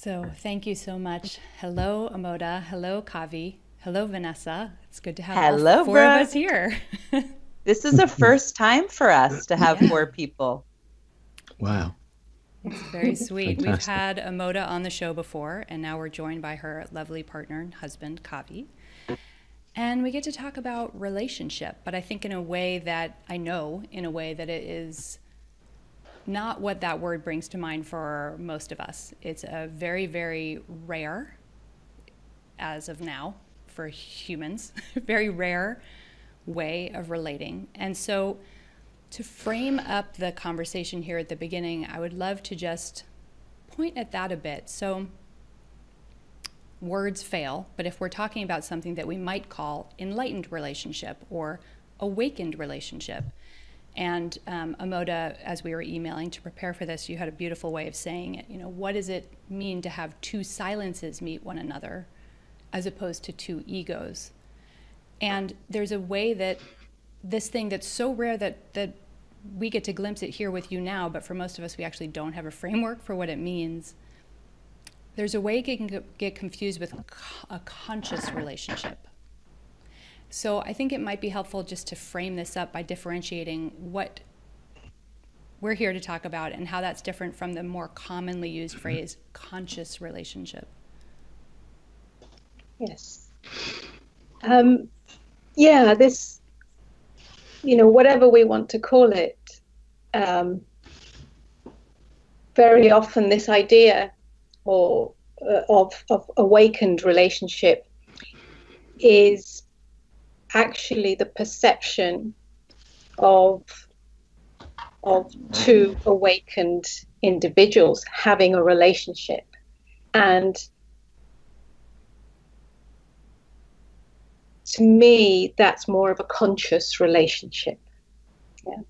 So thank you so much. Hello, Amoda. Hello, Kavi. Hello, Vanessa. It's good to have all Hello, four of us Brooke. here. This is a first time for us to have Yeah, four people. Wow. it's very sweet. We've Fantastic. had Amoda on the show before, and now we're joined by her lovely partner and husband, Kavi. And we get to talk about relationship, but I think in a way that it is not what that word brings to mind for most of us. It's a very, very rare, as of now, for humans, very rare way of relating. And so, to frame up the conversation here at the beginning, I would love to just point at that a bit. So, words fail, but if we're talking about something that we might call enlightened relationship or awakened relationship, and Amoda, as we were emailing to prepare for this, you had a beautiful way of saying it. You know, what does it mean to have two silences meet one another as opposed to two egos? And there's a way that this thing that's so rare that we get to glimpse it here with you now, but for most of us, we actually don't have a framework for what it means. There's a way it can get confused with a conscious relationship. So I think it might be helpful just to frame this up by differentiating what we're here to talk about and how that's different from the more commonly used phrase, conscious relationship. Yes. Yeah, this, whatever we want to call it, very often this idea of awakened relationship is actually the perception of two awakened individuals having a relationship. And to me, that's more of a conscious relationship. Yeah.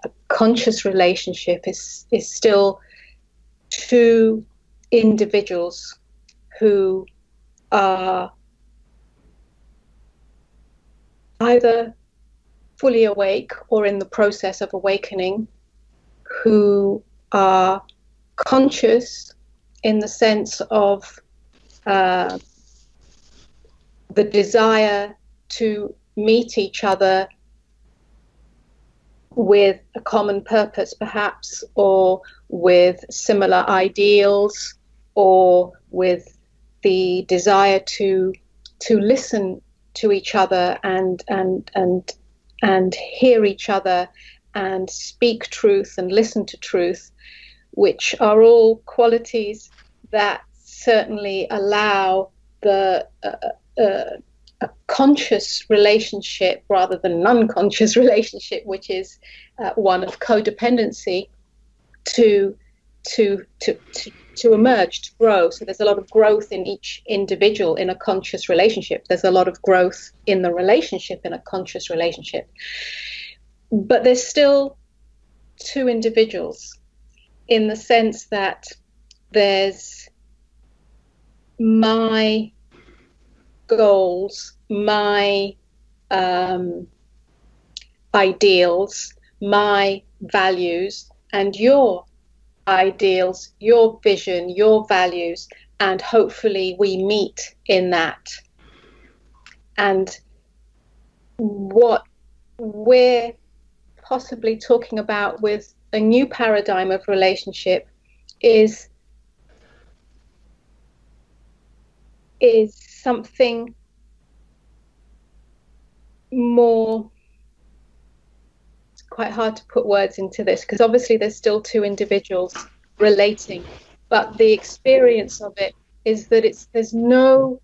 A conscious relationship is still two individuals who are either fully awake or in the process of awakening, who are conscious in the sense of the desire to meet each other with a common purpose, perhaps, or with similar ideals, or with the desire to listen to each other and hear each other and speak truth and listen to truth, which are all qualities that certainly allow a conscious relationship rather than an unconscious relationship, which is one of codependency, to emerge, to grow. So there's a lot of growth in each individual in a conscious relationship. There's a lot of growth in the relationship in a conscious relationship. But there's still two individuals in the sense that there's my goals, my ideals, my values, and your ideals, your vision, your values, and hopefully we meet in that. And what we're possibly talking about with a new paradigm of relationship is something more. It's quite hard to put words into this because obviously there's still two individuals relating, but the experience of it is that there's no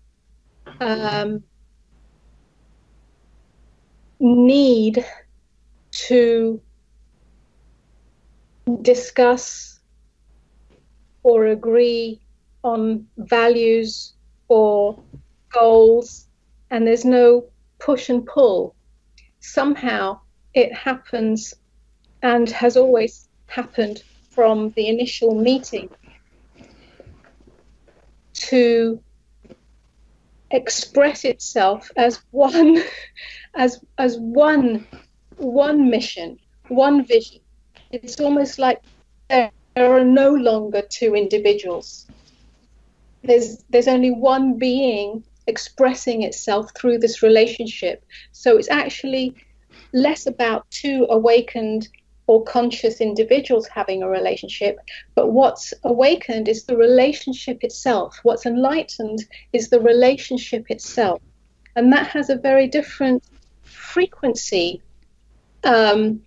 need to discuss or agree on values or goals, and there's no push and pull. Somehow it happens and has always happened from the initial meeting to express itself as one one mission, one vision. It's almost like there are no longer two individuals. there's only one being expressing itself through this relationship. So it's actually less about two awakened or conscious individuals having a relationship, but what's awakened is the relationship itself. What's enlightened is the relationship itself. And that has a very different frequency and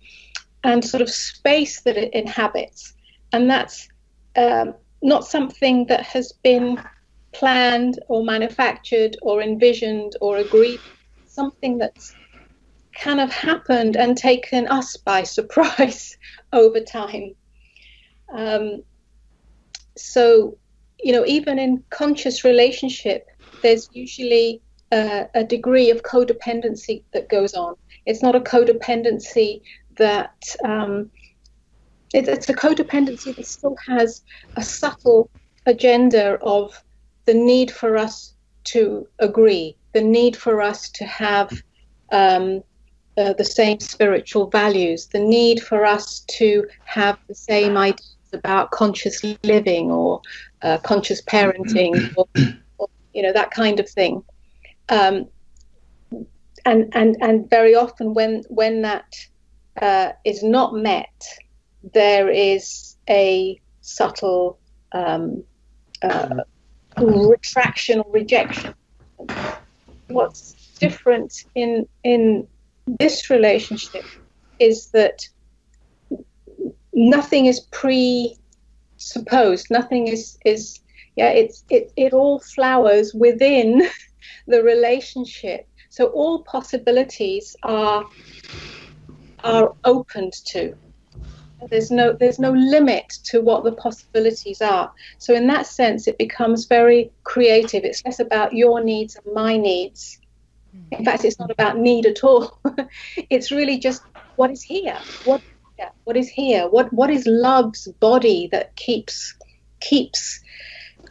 sort of space that it inhabits. And that's not something that has been planned or manufactured or envisioned or agreed. Something that's kind of happened and taken us by surprise over time. So, you know, even in conscious relationship, there's usually a degree of codependency that goes on. It's not a codependency that it's a codependency that still has a subtle agenda of the need for us to agree, the need for us to have the same spiritual values, the need for us to have the same ideas about conscious living or conscious parenting, or you know, that kind of thing. And very often when that is not met, there is a subtle retraction or rejection. What's different in this relationship is that nothing is presupposed. Nothing is it all flowers within the relationship. So all possibilities are opened to. There's no limit to what the possibilities are. So in that sense, it becomes very creative. It's less about your needs and my needs. In fact, it's not about need at all. It's really just what is here. What is here? What is love's body that keeps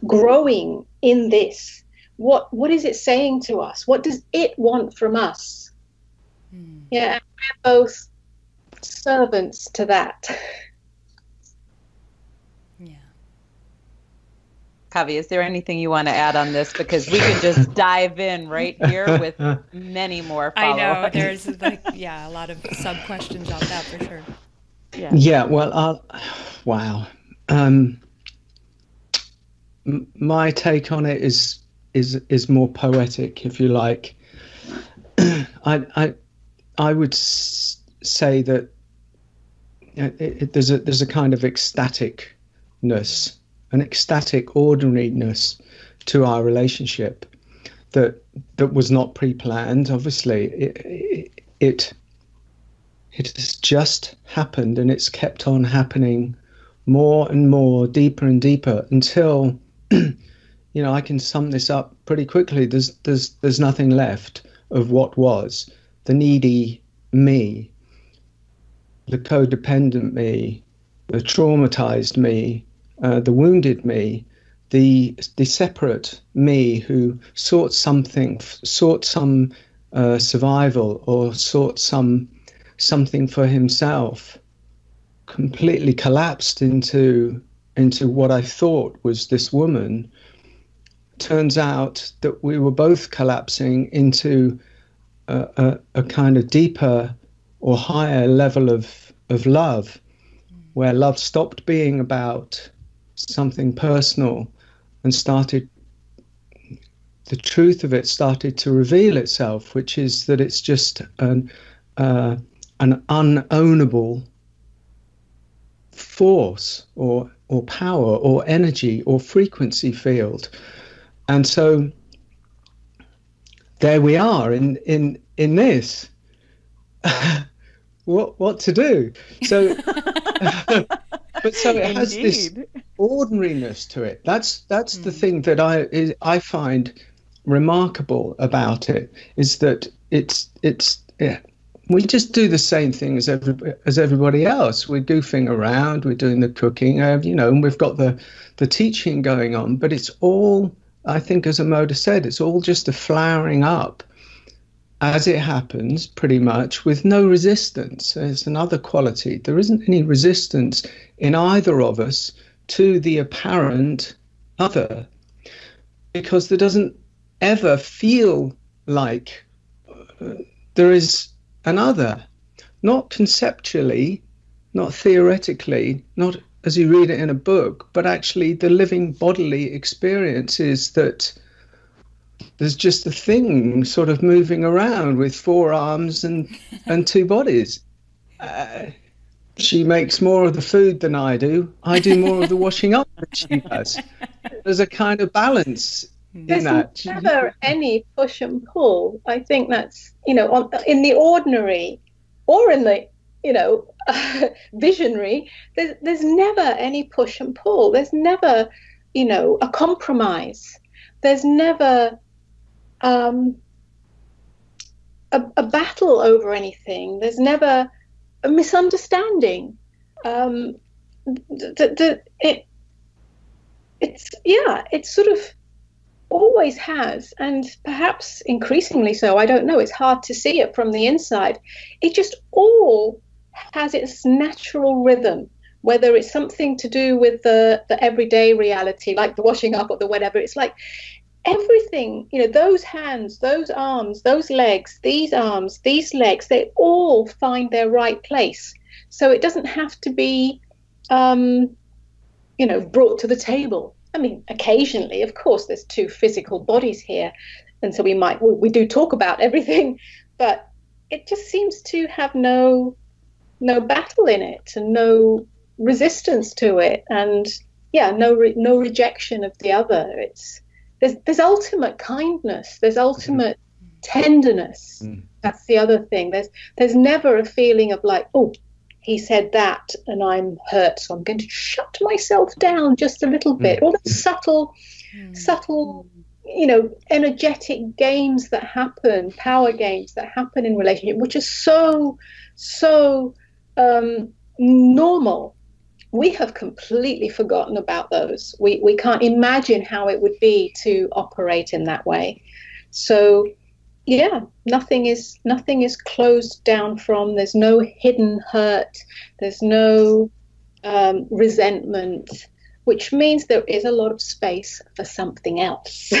growing in this? What is it saying to us? What does it want from us? Yeah, and we're both servants to that. Yeah. Kavi, is there anything you want to add on this? Because we could just dive in right here with many more follow-ups. I know, there's a lot of sub-questions on that for sure. Yeah, well, wow. My take on it is more poetic, if you like. I would say that there's a kind of ecstaticness, an ecstatic ordinariness to our relationship that was not pre-planned. Obviously, it has just happened, and it's kept on happening more and more, deeper and deeper, until you know, I can sum this up pretty quickly. There's nothing left of what was the needy me, the codependent me, the traumatized me, the wounded me, the separate me who sought some survival, or sought something for himself, completely collapsed into what I thought was this woman. Turns out that we were both collapsing into a kind of deeper or higher level of love, where love stopped being about something personal and the truth of it started to reveal itself, which is that it's just an unownable force or power or energy or frequency field. And so there we are in this. What to do? So, but so it has this ordinariness to it. That's the thing that I find remarkable about it, is that it's we just do the same thing as everybody else. We're goofing around, we're doing the cooking, you know, and we've got the teaching going on, but it's all, I think, as Amoda said, it's all just a flowering up as it happens, pretty much, with no resistance. There's another quality. There isn't any resistance in either of us to the apparent other. because there doesn't ever feel like there is another, not conceptually, not theoretically, not as you read it in a book, but actually the living bodily experience is that there's just a thing sort of moving around with 4 arms and 2 bodies. She makes more of the food than I do. I do more of the washing up than she does. There's a kind of balance in that. There's never any push and pull. I think that's, in the ordinary or in the, visionary, there's never any push and pull. There's never, a compromise. There's never a battle over anything. There's never a misunderstanding. It sort of always has, and perhaps increasingly so. I don't know. It's hard to see it from the inside. It just all has its natural rhythm, whether it's something to do with the everyday reality, like the washing up or the whatever. It's like everything, those hands, those arms, those legs, these arms, these legs, they all find their right place. So it doesn't have to be, brought to the table. I mean, occasionally, of course, there's 2 physical bodies here. And so we do talk about everything, but it just seems to have no battle in it and no resistance to it. And no rejection of the other. There's ultimate kindness. There's ultimate tenderness. That's the other thing. There's never a feeling of like, oh, he said that and I'm hurt, so I'm going to shut myself down just a little bit. All the subtle, energetic games that happen, power games that happen in relationship, which are so normal. We have completely forgotten about those. We can't imagine how it would be to operate in that way. So nothing is closed down from. There's no hidden hurt. There's no resentment, which means there is a lot of space for something else.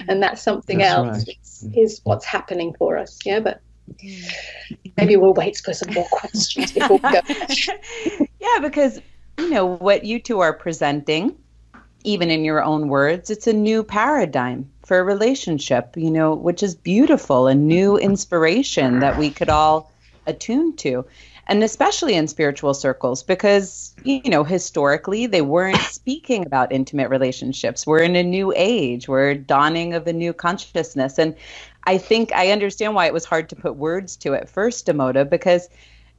And that something else is what's happening for us. Yeah, but maybe we'll wait for some more questions before we go. Yeah, because, what you two are presenting, even in your own words, it's a new paradigm for a relationship, which is beautiful, a new inspiration that we could all attune to. And especially in spiritual circles, because, historically they weren't speaking about intimate relationships. We're in a new age. We're dawning of a new consciousness. And I think I understand why it was hard to put words to it first, Amoda, because,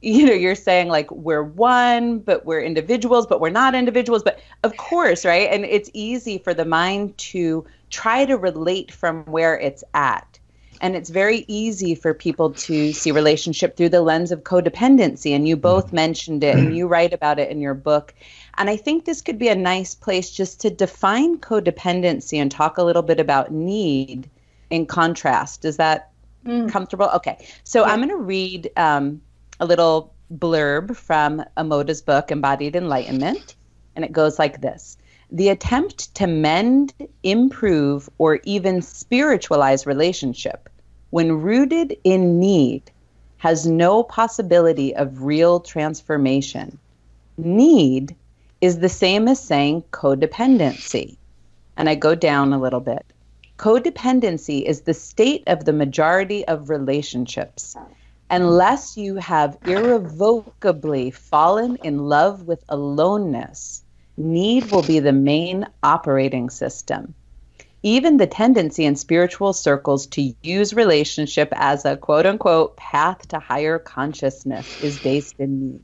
you're saying like we're one, but we're individuals, but we're not individuals. But of course, right? And it's easy for the mind to try to relate from where it's at. And it's very easy for people to see relationship through the lens of codependency. And you both mentioned it and you write about it in your book. And I think this could be a nice place just to define codependency and talk a little bit about need in contrast. Is that comfortable? Okay. So I'm going to read a little blurb from Amoda's book, Embodied Enlightenment. And it goes like this. The attempt to mend, improve, or even spiritualize relationship, when rooted in need, has no possibility of real transformation. Need is the same as saying codependency. And I go down a little bit. Codependency is the state of the majority of relationships. Unless you have irrevocably fallen in love with aloneness, need will be the main operating system. Even the tendency in spiritual circles to use relationship as a quote-unquote path to higher consciousness is based in need.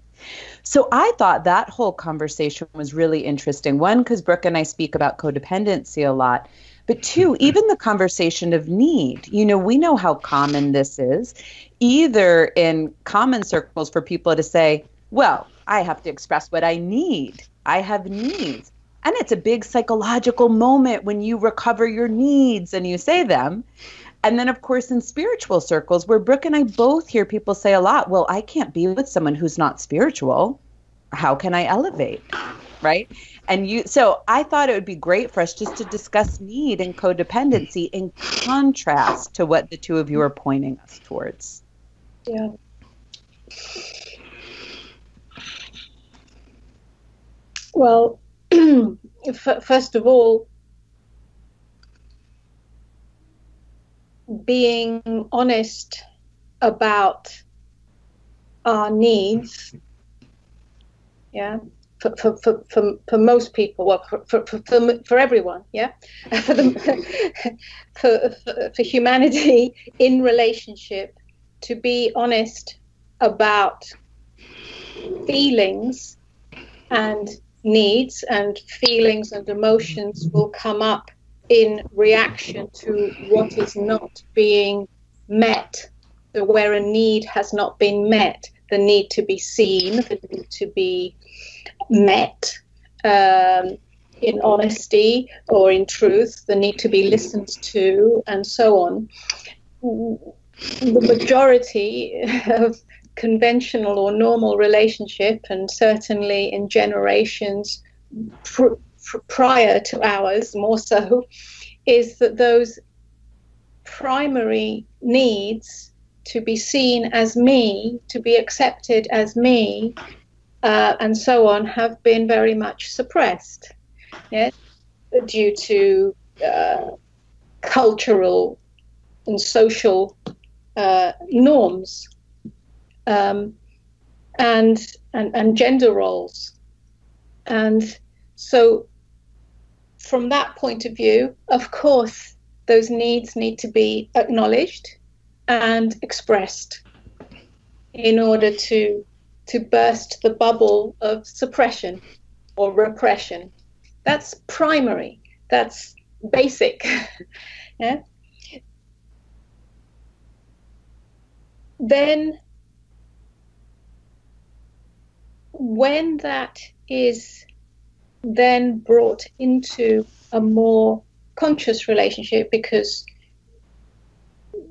So I thought that whole conversation was really interesting. One, because Brooke and I speak about codependency a lot. But 2, even the conversation of need. We know how common this is, either in common circles for people to say, well, I have to express what I need. I have needs. And it's a big psychological moment when you recover your needs and you say them. And then, of course, in spiritual circles, where Brooke and I both hear people say a lot, well, I can't be with someone who's not spiritual. How can I elevate? Right? So I thought it would be great for us just to discuss need and codependency in contrast to what the two of you are pointing us towards. Yeah. Well, first of all, being honest about our needs, yeah, for most people, well, for everyone, yeah, for humanity in relationship, to be honest about feelings and needs, and feelings and emotions will come up in reaction to what is not being met. So where a need has not been met, the need to be seen, the need to be met in honesty or in truth, the need to be listened to, and so on. The majority of conventional or normal relationship, and certainly in generations prior to ours more so, is that those primary needs to be seen as me, to be accepted as me, and so on, have been very much suppressed, yes, due to cultural and social norms, and gender roles. And so from that point of view, of course, those needs need to be acknowledged and expressed in order to burst the bubble of suppression or repression. That's primary. That's basic. Yeah. Then, when that is then brought into a more conscious relationship, because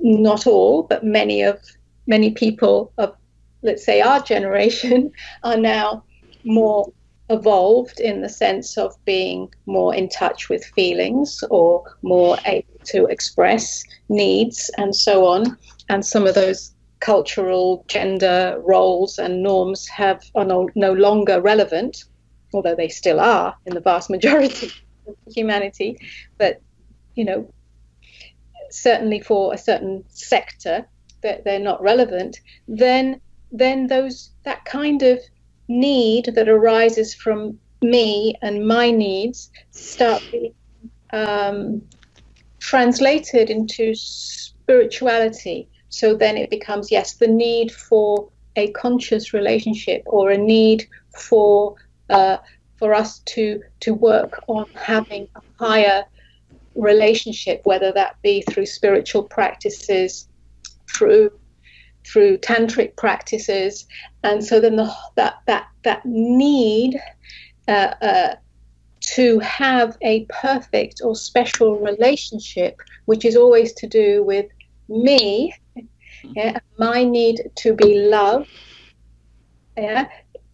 not all, but many people of, let's say, our generation are now more evolved in the sense of being more in touch with feelings or more able to express needs and so on. And some of those cultural gender roles and norms are no longer relevant, although they still are in the vast majority of humanity. But, certainly for a certain sector that they're not relevant, then that kind of need that arises from me and my needs start being translated into spirituality. So then it becomes, yes, the need for a conscious relationship, or a need for us to work on having a higher relationship, whether that be through spiritual practices, through tantric practices. And so then that need to have a perfect or special relationship, which is always to do with me, yeah, my need to be loved, yeah,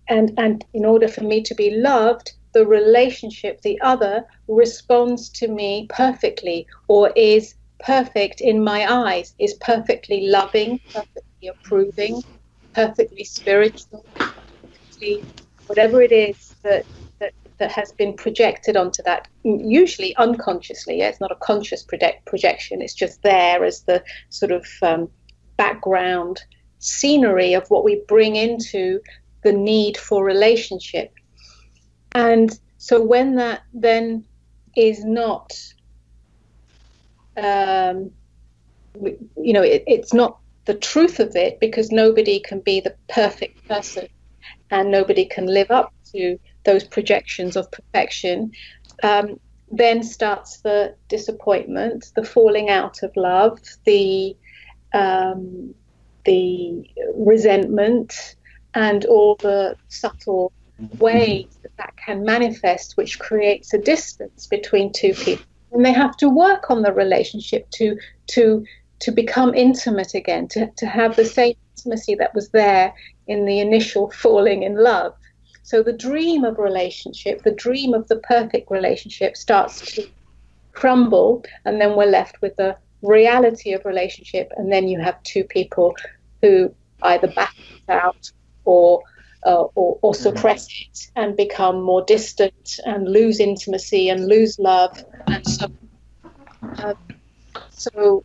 and in order for me to be loved, the relationship, the other, responds to me perfectly, or is perfect in my eyes, is perfectly loving, perfectly approving, perfectly spiritual, perfectly whatever it is that has been projected onto that, usually unconsciously. Yeah? It's not a conscious projection, it's just there as the sort of background scenery of what we bring into the need for relationship. And so when that then is not, it's not the truth of it, because nobody can be the perfect person and nobody can live up to those projections of perfection, then starts the disappointment, the falling out of love, the resentment, and all the subtle ways that can manifest, which creates a distance between two people. And they have to work on the relationship to become intimate again, to have the same intimacy that was there in the initial falling in love. So the dream of relationship, the dream of the perfect relationship starts to crumble, and then we're left with the reality of relationship, and then you have two people who either battle it out or suppress it and become more distant and lose intimacy and lose love. And so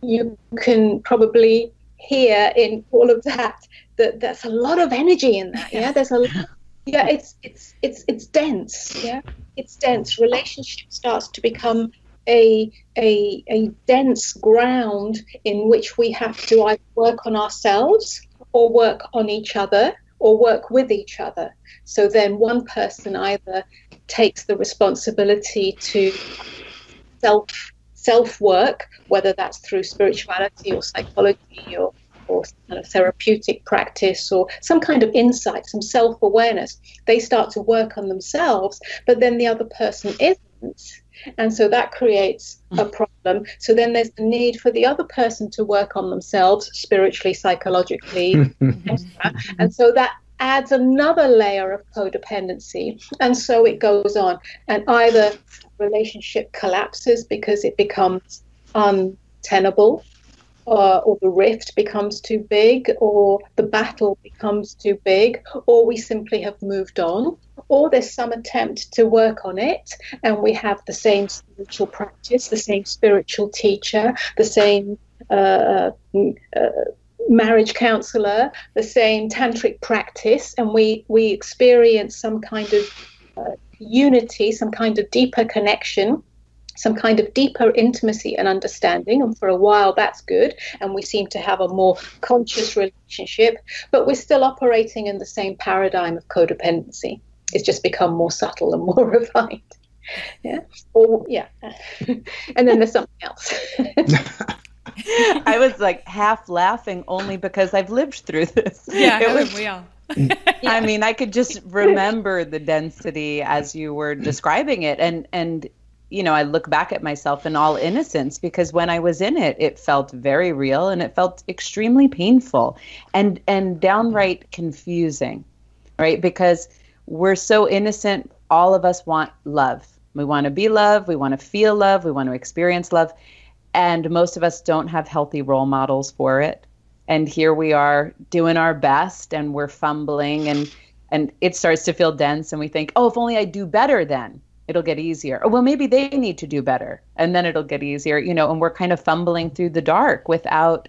you can probably hear in all of that there's a lot of energy in that. Yeah, there's a lot. Yeah, it's dense. Yeah, it's dense. Relationship starts to become a dense ground in which we have to either work on ourselves or work on each other or work with each other. So then one person either takes the responsibility to self work, whether that's through spirituality or psychology or some kind of therapeutic practice or some kind of insight, some self-awareness. They start to work on themselves, but then the other person isn't. And so that creates a problem. So then there's the need for the other person to work on themselves spiritually, psychologically, etc. And so that adds another layer of codependency. And so it goes on. And either relationship collapses because it becomes untenable, or the rift becomes too big, or the battle becomes too big, or we simply have moved on, or there's some attempt to work on it, and we have the same spiritual practice, the same spiritual teacher, the same marriage counselor, the same tantric practice, and we experience some kind of unity, some kind of deeper connection, some kind of deeper intimacy and understanding, and for a while that's good, and we seem to have a more conscious relationship, but we're still operating in the same paradigm of codependency. It's just become more subtle and more refined. Yeah. And then there's something else. I was like half laughing only because I've lived through this. Yeah, we all. I mean, I could just remember the density as you were describing it, and you know, I look back at myself in all innocence, because when I was in it, it felt very real and it felt extremely painful and downright confusing, right? Because we're so innocent. All of us want love. We want to be loved. We want to feel love. We want to experience love. And most of us don't have healthy role models for it. And here we are doing our best, and we're fumbling, and it starts to feel dense, and we think, oh, if only I do better, then it'll get easier. Or, well, maybe they need to do better, and then it'll get easier, you know, and we're kind of fumbling through the dark without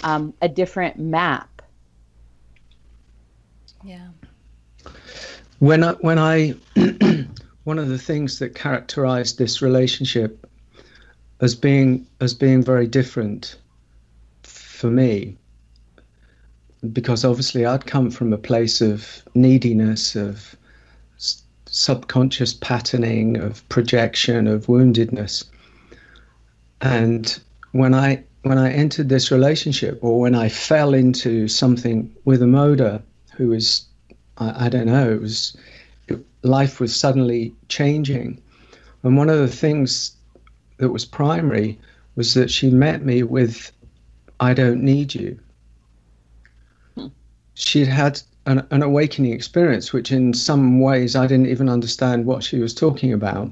a different map. Yeah. When I one of the things that characterized this relationship as being very different for me, because obviously I'd come from a place of neediness, of subconscious patterning, of projection, of woundedness. And when I entered this relationship, or when I fell into something with Amoda, who was, I don't know, life was suddenly changing. And one of the things that was primary was that she met me with, I don't need you. She'd had an awakening experience, which in some ways I didn't even understand what she was talking about.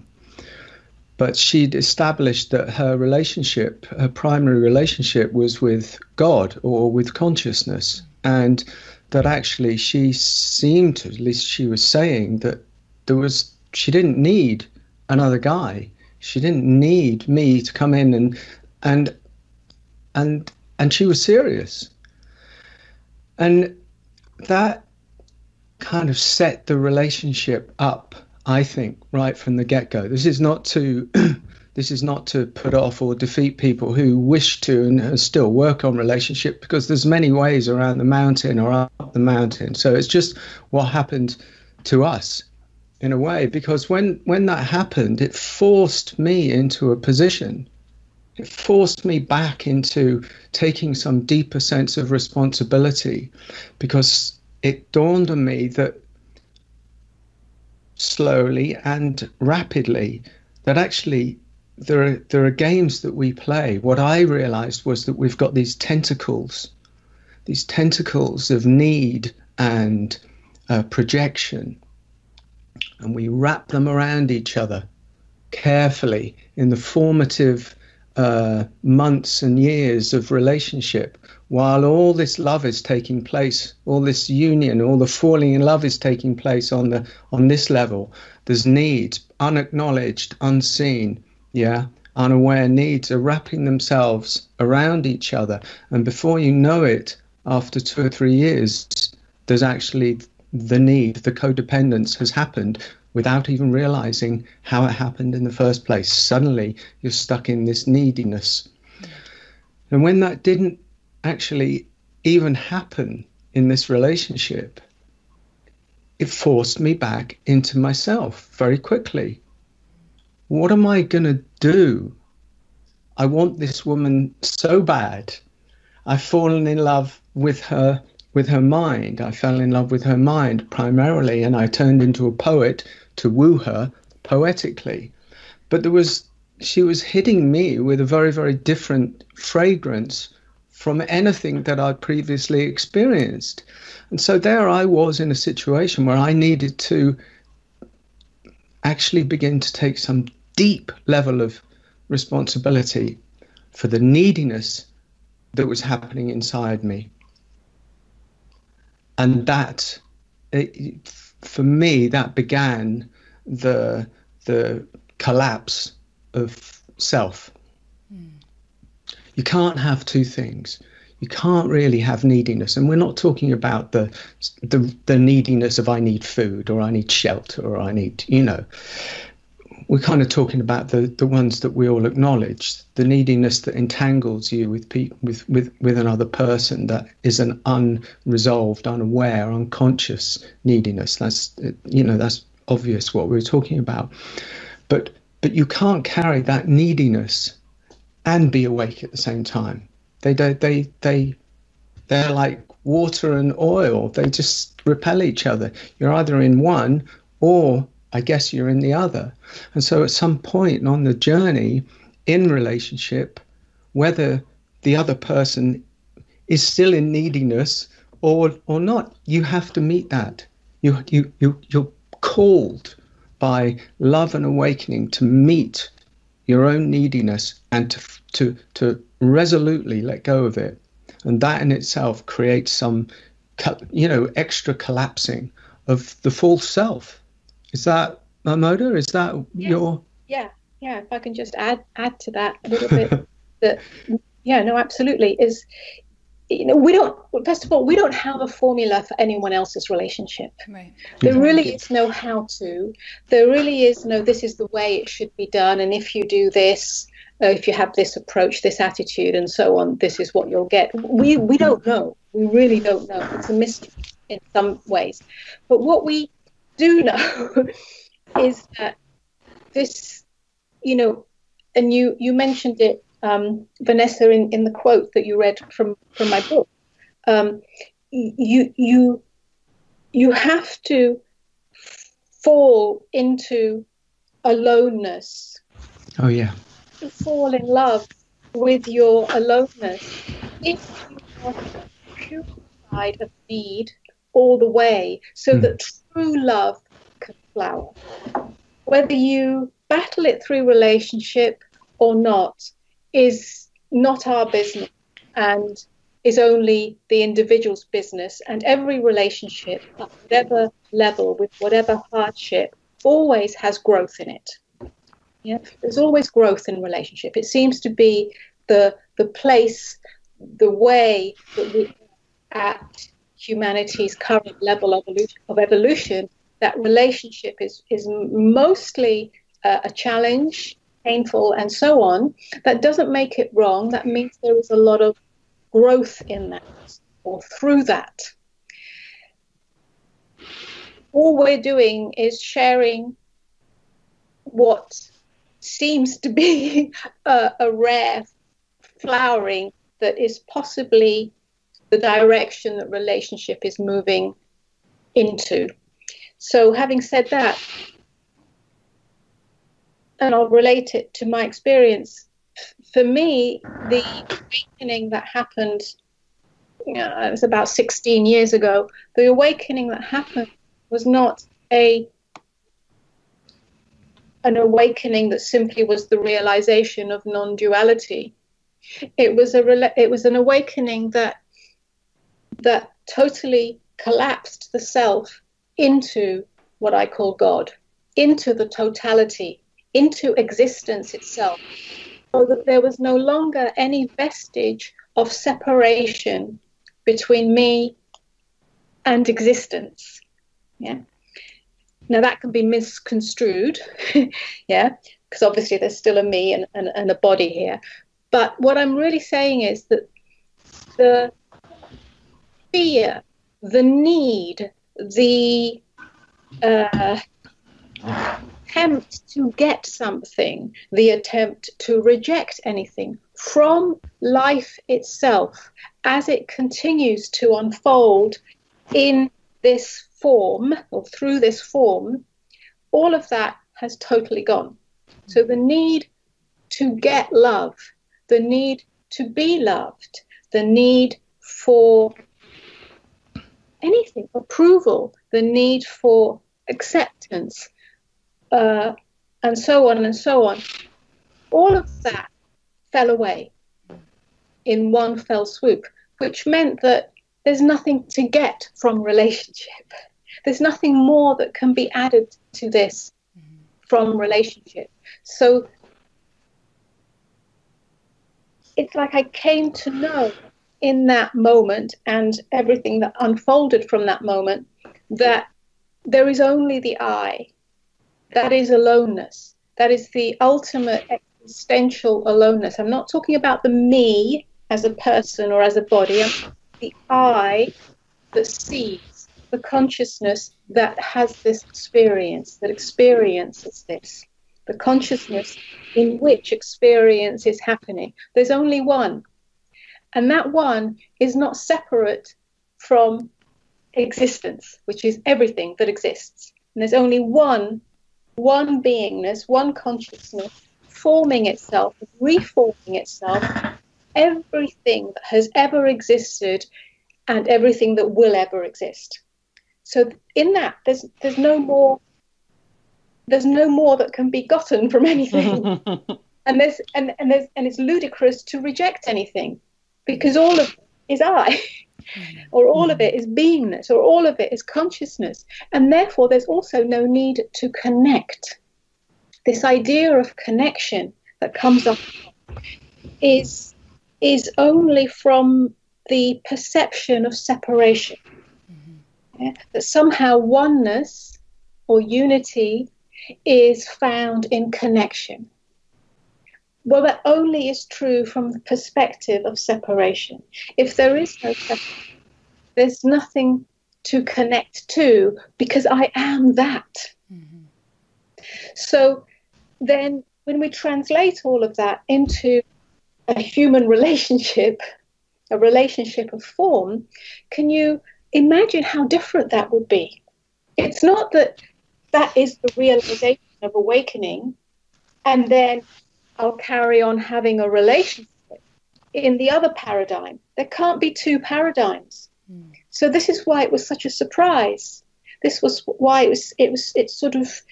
But she'd established that her relationship, her primary relationship, was with God or with consciousness. And that actually she seemed to, at least she was saying, that she didn't need another guy. She didn't need me to come in and she was serious. And that kind of set the relationship up, I think, right from the get-go. This is not to put off or defeat people who wish to and still work on relationship, because there's many ways around the mountain or up the mountain. So it's just what happened to us in a way, because when that happened, it forced me into a position. It forced me back into taking some deeper sense of responsibility, because it dawned on me that slowly and rapidly that actually there are games that we play. What I realized was that we've got these tentacles of need and projection, and we wrap them around each other carefully in the formative months and years of relationship, while all this love is taking place, all this union, all the falling in love is taking place on this level. There's needs, unacknowledged, unseen, unaware needs are wrapping themselves around each other, and before you know it, after 2 or 3 years, there's actually the need, the codependence has happened without even realizing how it happened in the first place. Suddenly, you're stuck in this neediness. And when that didn't actually even happen in this relationship, it forced me back into myself very quickly. What am I going to do? I want this woman so bad. I've fallen in love with her mind. I fell in love with her mind primarily, and I turned into a poet to woo her poetically. But she was hitting me with a very, very different fragrance from anything that I'd previously experienced. And so there I was in a situation where I needed to actually begin to take some deep level of responsibility for the neediness that was happening inside me. And that, for me, that began the collapse of self. You can't have two things. You can't really have neediness. And we're not talking about the neediness of I need food or I need shelter or I need, we're kind of talking about the ones that we all acknowledge, the neediness that entangles you with another person, that is an unresolved, unaware, unconscious neediness. That's obvious what we're talking about. But you can't carry that neediness and be awake at the same time. They're like water and oil. They just repel each other. You're either in one or I guess you're in the other. And so at some point on the journey in relationship, whether the other person is still in neediness or not, you have to meet that. You're called by love and awakening to meet your own neediness and to resolutely let go of it. And that in itself creates some, extra collapsing of the false self. Is that, Amoda? Is that your... Yeah. If I can just add to that a little bit. Absolutely. We don't, first of all, we don't have a formula for anyone else's relationship. Right. There really is no how to. There really is no, this is the way it should be done. And if you do this, if you have this approach, this attitude, and so on, this is what you'll get. We don't know. We really don't know. It's a mystery in some ways. But what we do know is that this, and you mentioned it, Vanessa, in the quote that you read from my book, you have to fall into aloneness. Oh yeah. To fall in love with your aloneness if you want to purify of need all the way, so that true love can flower. Whether you battle it through relationship or not is not our business and is only the individual's business. And every relationship, at whatever level, with whatever hardship, always has growth in it. Yeah, there's always growth in relationship. It seems to be the place, the way that we at humanity's current level of evolution, that relationship is mostly a challenge, painful, and so on. That doesn't make it wrong. That means there is a lot of growth in that or through that. All we're doing is sharing what seems to be a rare flowering that is possibly the direction that relationship is moving into. So having said that, and I'll relate it to my experience, for me, the awakening that happened it was about 16 years ago, the awakening that happened was not an awakening that simply was the realization of non-duality. It was an awakening that totally collapsed the self into what I call God, into the totality, into existence itself, so that there was no longer any vestige of separation between me and existence. Yeah. Now that can be misconstrued, yeah, because obviously there's still a me and a body here. But what I'm really saying is that the fear, the need, the attempt to get something, the attempt to reject anything from life itself as it continues to unfold in this form or through this form, all of that has totally gone. So the need to get love, the need to be loved, the need for anything, approval, the need for acceptance, and so on and so on, all of that fell away in one fell swoop, which meant that there's nothing to get from relationship. There's nothing more that can be added to this from relationship. So it's like I came to know in that moment and everything that unfolded from that moment that there is only the I. That is aloneness. That is the ultimate existential aloneness. I'm not talking about the me as a person or as a body. I'm talking about the I that sees, the consciousness that has this experience, that experiences this, the consciousness in which experience is happening. There's only one. And that one is not separate from existence, which is everything that exists. And there's only one beingness, one consciousness forming itself, reforming itself, everything that has ever existed and everything that will ever exist. So in that, there's no more that can be gotten from anything. and it's ludicrous to reject anything, because all of it is I. Or all of it is beingness, or all of it is consciousness. And therefore, there's also no need to connect. This idea of connection that comes up is only from the perception of separation. Yeah? That somehow oneness or unity is found in connection. Well, that only is true from the perspective of separation. If there is no separation, there's nothing to connect to, because I am that. Mm-hmm. So then when we translate all of that into a human relationship, a relationship of form, can you imagine how different that would be? It's not that is the realization of awakening, and then I'll carry on having a relationship. In the other paradigm, there can't be two paradigms. So this is why it was such a surprise. This was why it's sort of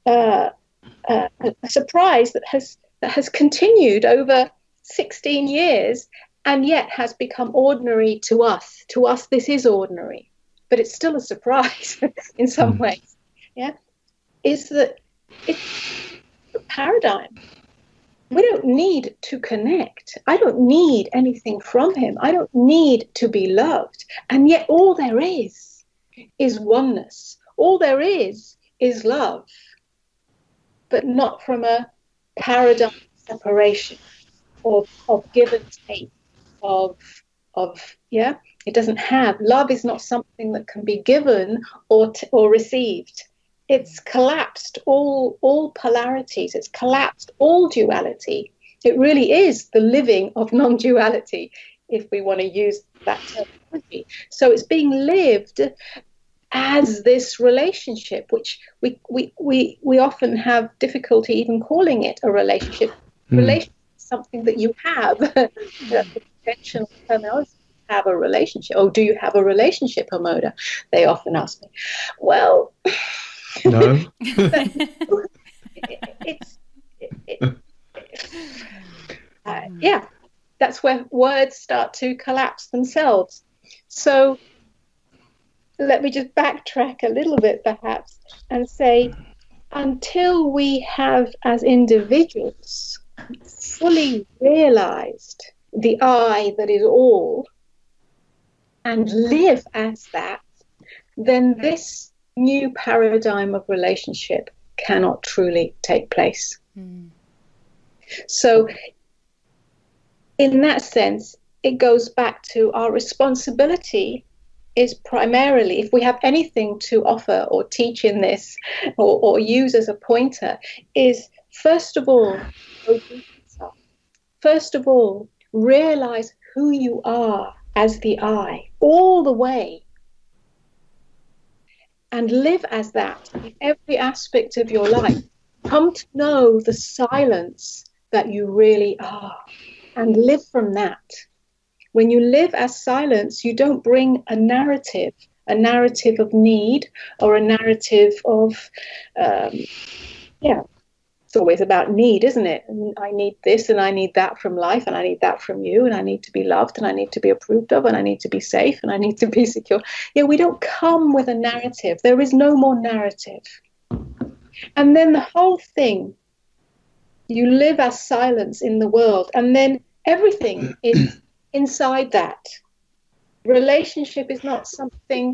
a surprise that has continued over 16 years and yet has become ordinary to us. To us, this is ordinary, but it's still a surprise in some ways. Yeah, is that it's a paradigm. We don't need to connect. I don't need anything from him. I don't need to be loved. And yet all there is oneness. All there is love, but not from a paradigm separation of give and take, of it doesn't have. Love is not something that can be given or received. It's collapsed all polarities. It's collapsed all duality. It really is the living of non-duality, if we want to use that terminology. So it's being lived as this relationship, which we often have difficulty even calling it a relationship. Relationship is something that you have. That's the conventional terminology. have a relationship? Oh, do you have a relationship, Amoda? They often ask me. Well, no. Yeah, that's where words start to collapse themselves. So let me just backtrack a little bit, perhaps, and say, until we have, as individuals, fully realized the I that is all and live as that, then this new paradigm of relationship cannot truly take place. So in that sense, it goes back to our responsibility is primarily, if we have anything to offer or teach in this or use as a pointer, is first of all, first of all, realize who you are as the I all the way and live as that in every aspect of your life. Come to know the silence that you really are and live from that. When you live as silence, you don't bring a narrative of need or a narrative of, it's always about need, isn't it? And I need this and I need that from life and I need that from you and I need to be loved and I need to be approved of and I need to be safe and I need to be secure. Yeah, we don't come with a narrative. There is no more narrative. And then the whole thing, you live as silence in the world and then everything is inside that. Relationship is not something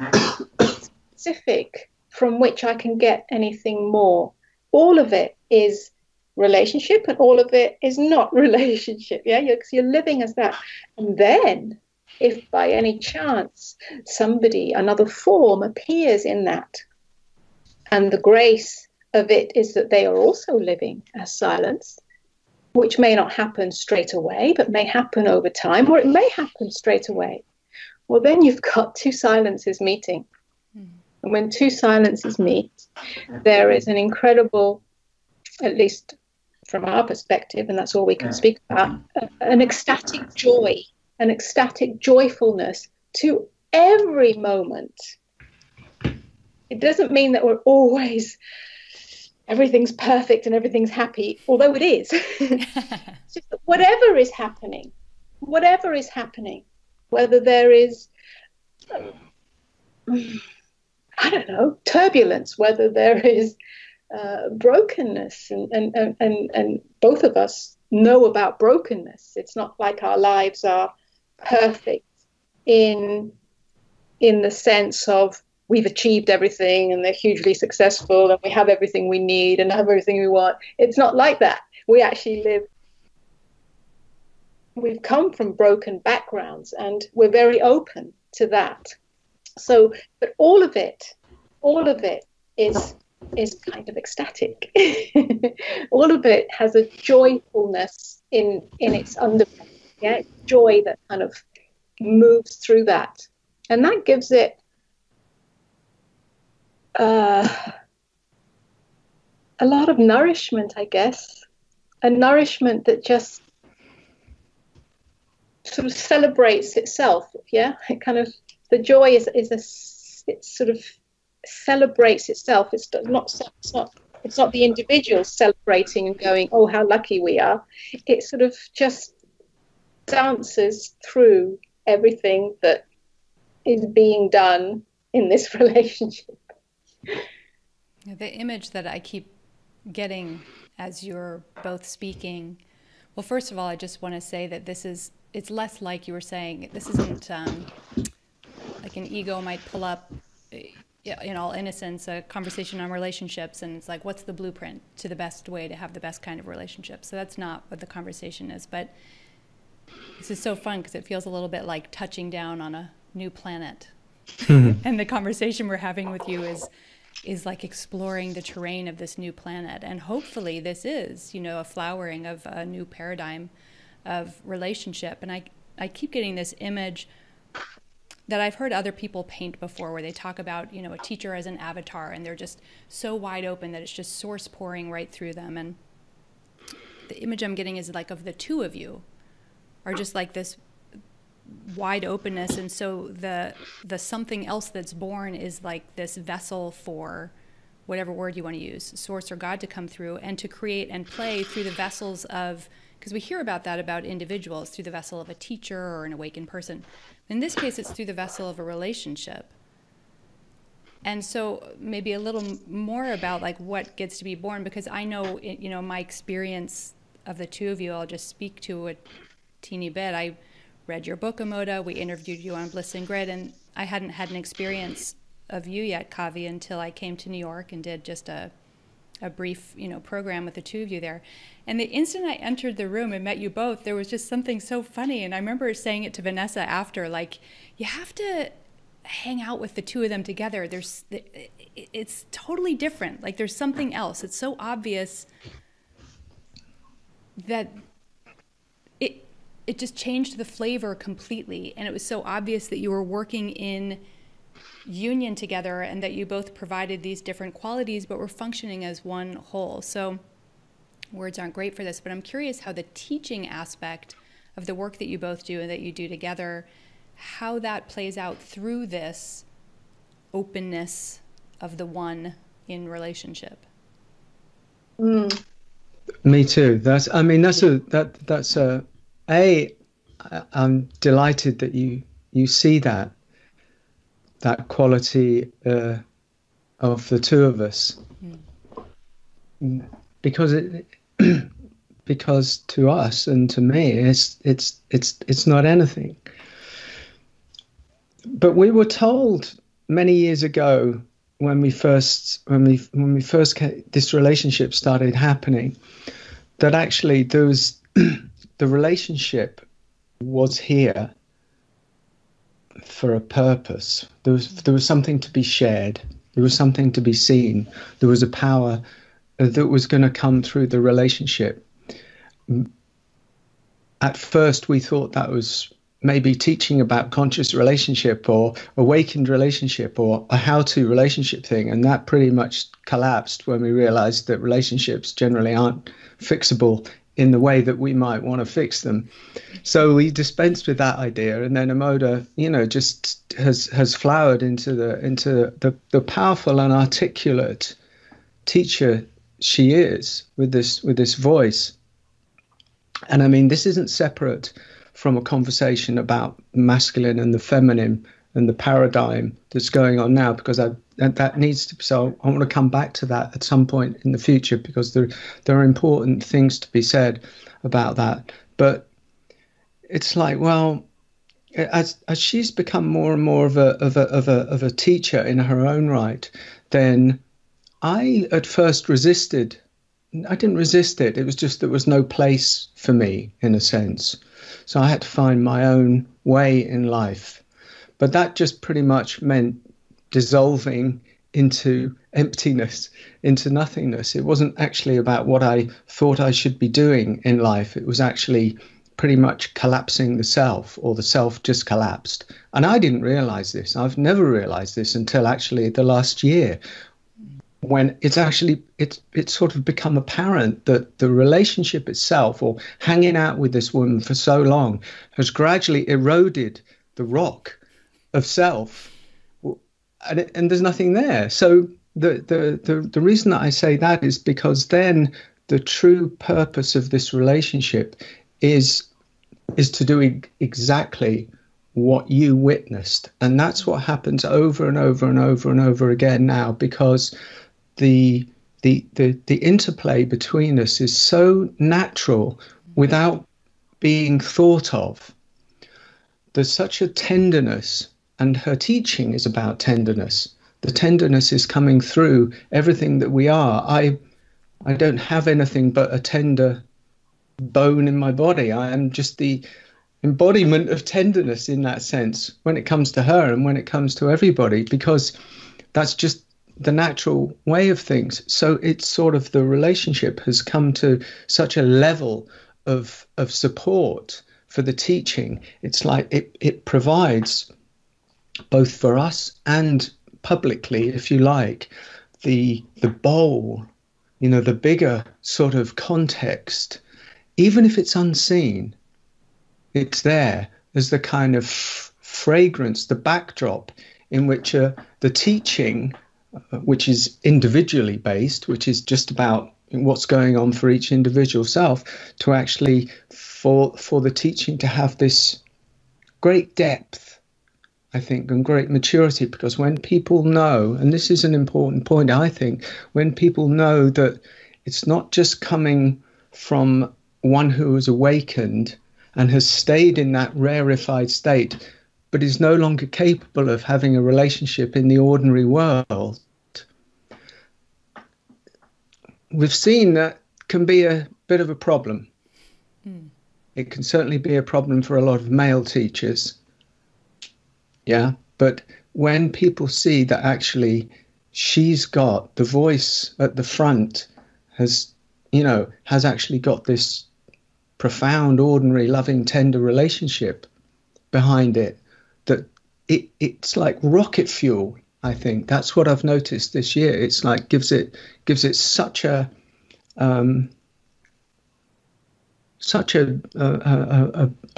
specific from which I can get anything more. All of it is relationship and all of it is not relationship. Yeah, you're living as that. And then if by any chance somebody, another form appears in that, and the grace of it is that they are also living as silence, which may not happen straight away, but may happen over time, or it may happen straight away. Well, then you've got two silences meeting. And when two silences meet, there is an incredible, at least from our perspective, and that's all we can speak about, an ecstatic joy, an ecstatic joyfulness to every moment. It doesn't mean that we're always, everything's perfect and everything's happy, although it is. It's just that whatever is happening, whether there is, I don't know, turbulence, whether there is brokenness, and both of us know about brokenness. It's not like our lives are perfect in the sense of we've achieved everything and they're hugely successful and we have everything we need and have everything we want. It's not like that. We actually we've come from broken backgrounds and we're very open to that. So, but all of it is kind of ecstatic. All of it has a joyfulness in its underbelly. Yeah, joy that kind of moves through that, and that gives it a lot of nourishment, I guess, a nourishment that just sort of celebrates itself. Yeah, it kind of, the joy it sort of celebrates itself. It's not the individual celebrating and going, oh, how lucky we are. It sort of just dances through everything that is being done in this relationship. The image that I keep getting as you're both speaking, well, first of all, I just want to say that it's less like you were saying, this isn't like an ego might pull up, in all innocence, a conversation on relationships, and it's like, what's the blueprint to the best way to have the best kind of relationship? So that's not what the conversation is, but this is so fun because it feels a little bit like touching down on a new planet. And the conversation we're having with you is like exploring the terrain of this new planet. And hopefully this is, a flowering of a new paradigm of relationship. And I keep getting this image that I've heard other people paint before, where they talk about, a teacher as an avatar, and they're just so wide open that it's just source pouring right through them. And the image I'm getting is like of the two of you are just like this wide openness, and so the something else that's born is like this vessel for whatever word you want to use, source or God, to come through and to create and play through the vessels of, because we hear about that about individuals, through the vessel of a teacher or an awakened person. In this case, it's through the vessel of a relationship. And so maybe a little more about like what gets to be born, because I know, you know, my experience of the two of you, I'll just speak to a teeny bit. I read your book, Amoda. We interviewed you on Bliss and Grid, and I hadn't had an experience of you yet, Kavi, until I came to New York and did just a brief, you know, program with the two of you there. And the instant I entered the room and met you both, there was just something so funny. And I remember saying it to Vanessa after, like, you have to hang out with the two of them together. It's totally different. Like, there's something else. It's so obvious that it just changed the flavor completely. And it was so obvious that you were working in union together and that you both provided these different qualities but were functioning as one whole. So words aren't great for this, but I'm curious how the teaching aspect of the work that you both do and that you do together, how that plays out through this openness of the one in relationship. Me too. I'm delighted that you see that quality of the two of us, because because to us and to me it's not anything. But we were told many years ago when this relationship started happening, that actually the relationship was here for a purpose. There was something to be shared. There was something to be seen. There was a power that was going to come through the relationship. At first, we thought that was maybe teaching about conscious relationship or awakened relationship or a how-to relationship thing, and that pretty much collapsed when we realized that relationships generally aren't fixable in the way that we might want to fix them. So we dispensed with that idea, and then Amoda, you know, just has flowered into the powerful and articulate teacher she is with this voice. And I mean, this isn't separate from a conversation about masculine and the feminine and the paradigm that's going on now, because that needs to. So I want to come back to that at some point in the future, because there are important things to be said about that. But it's like, well, as she's become more and more of a teacher in her own right, then I at first resisted. I didn't resist it. It was just there was no place for me, in a sense. So I had to find my own way in life. But that just pretty much meant dissolving into emptiness, into nothingness. It wasn't actually about what I thought I should be doing in life. It was actually pretty much collapsing the self, or the self just collapsed. And I didn't realize this. I've never realized this until actually the last year, when it's sort of become apparent that the relationship itself, or hanging out with this woman for so long, has gradually eroded the rock of self, and there's nothing there. So the reason that I say that is because then the true purpose of this relationship is to do exactly what you witnessed, and that's what happens over and over and over and over again now, because the interplay between us is so natural without being thought of. There's such a tenderness, and her teaching is about tenderness. The tenderness is coming through everything that we are. I don't have anything but a tender bone in my body. I am just the embodiment of tenderness in that sense, when it comes to her and when it comes to everybody, because that's just the natural way of things. So it's sort of, the relationship has come to such a level of support for the teaching. It's like it provides both for us and publicly, if you like, the bowl, you know, the bigger sort of context, even if it's unseen, it's there. as the kind of fragrance, the backdrop in which the teaching, which is individually based, which is just about what's going on for each individual self, to actually for the teaching to have this great depth, I think, and great maturity. Because when people know, and this is an important point, I think, when people know that it's not just coming from one who has awakened and has stayed in that rarefied state, but is no longer capable of having a relationship in the ordinary world, we've seen that can be a bit of a problem. It can certainly be a problem for a lot of male teachers. Yeah, but when people see that actually she's got the voice at the front, has actually got this profound, ordinary, loving, tender relationship behind it, that it's like rocket fuel. I think that's what I've noticed this year. It's like gives it such a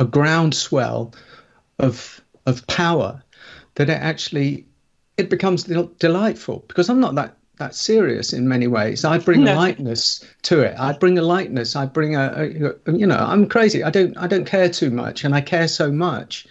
groundswell of power that it becomes delightful. Because I'm not that serious in many ways. I bring a lightness to it. I bring a lightness. I bring I'm crazy. I don't care too much, and I care so much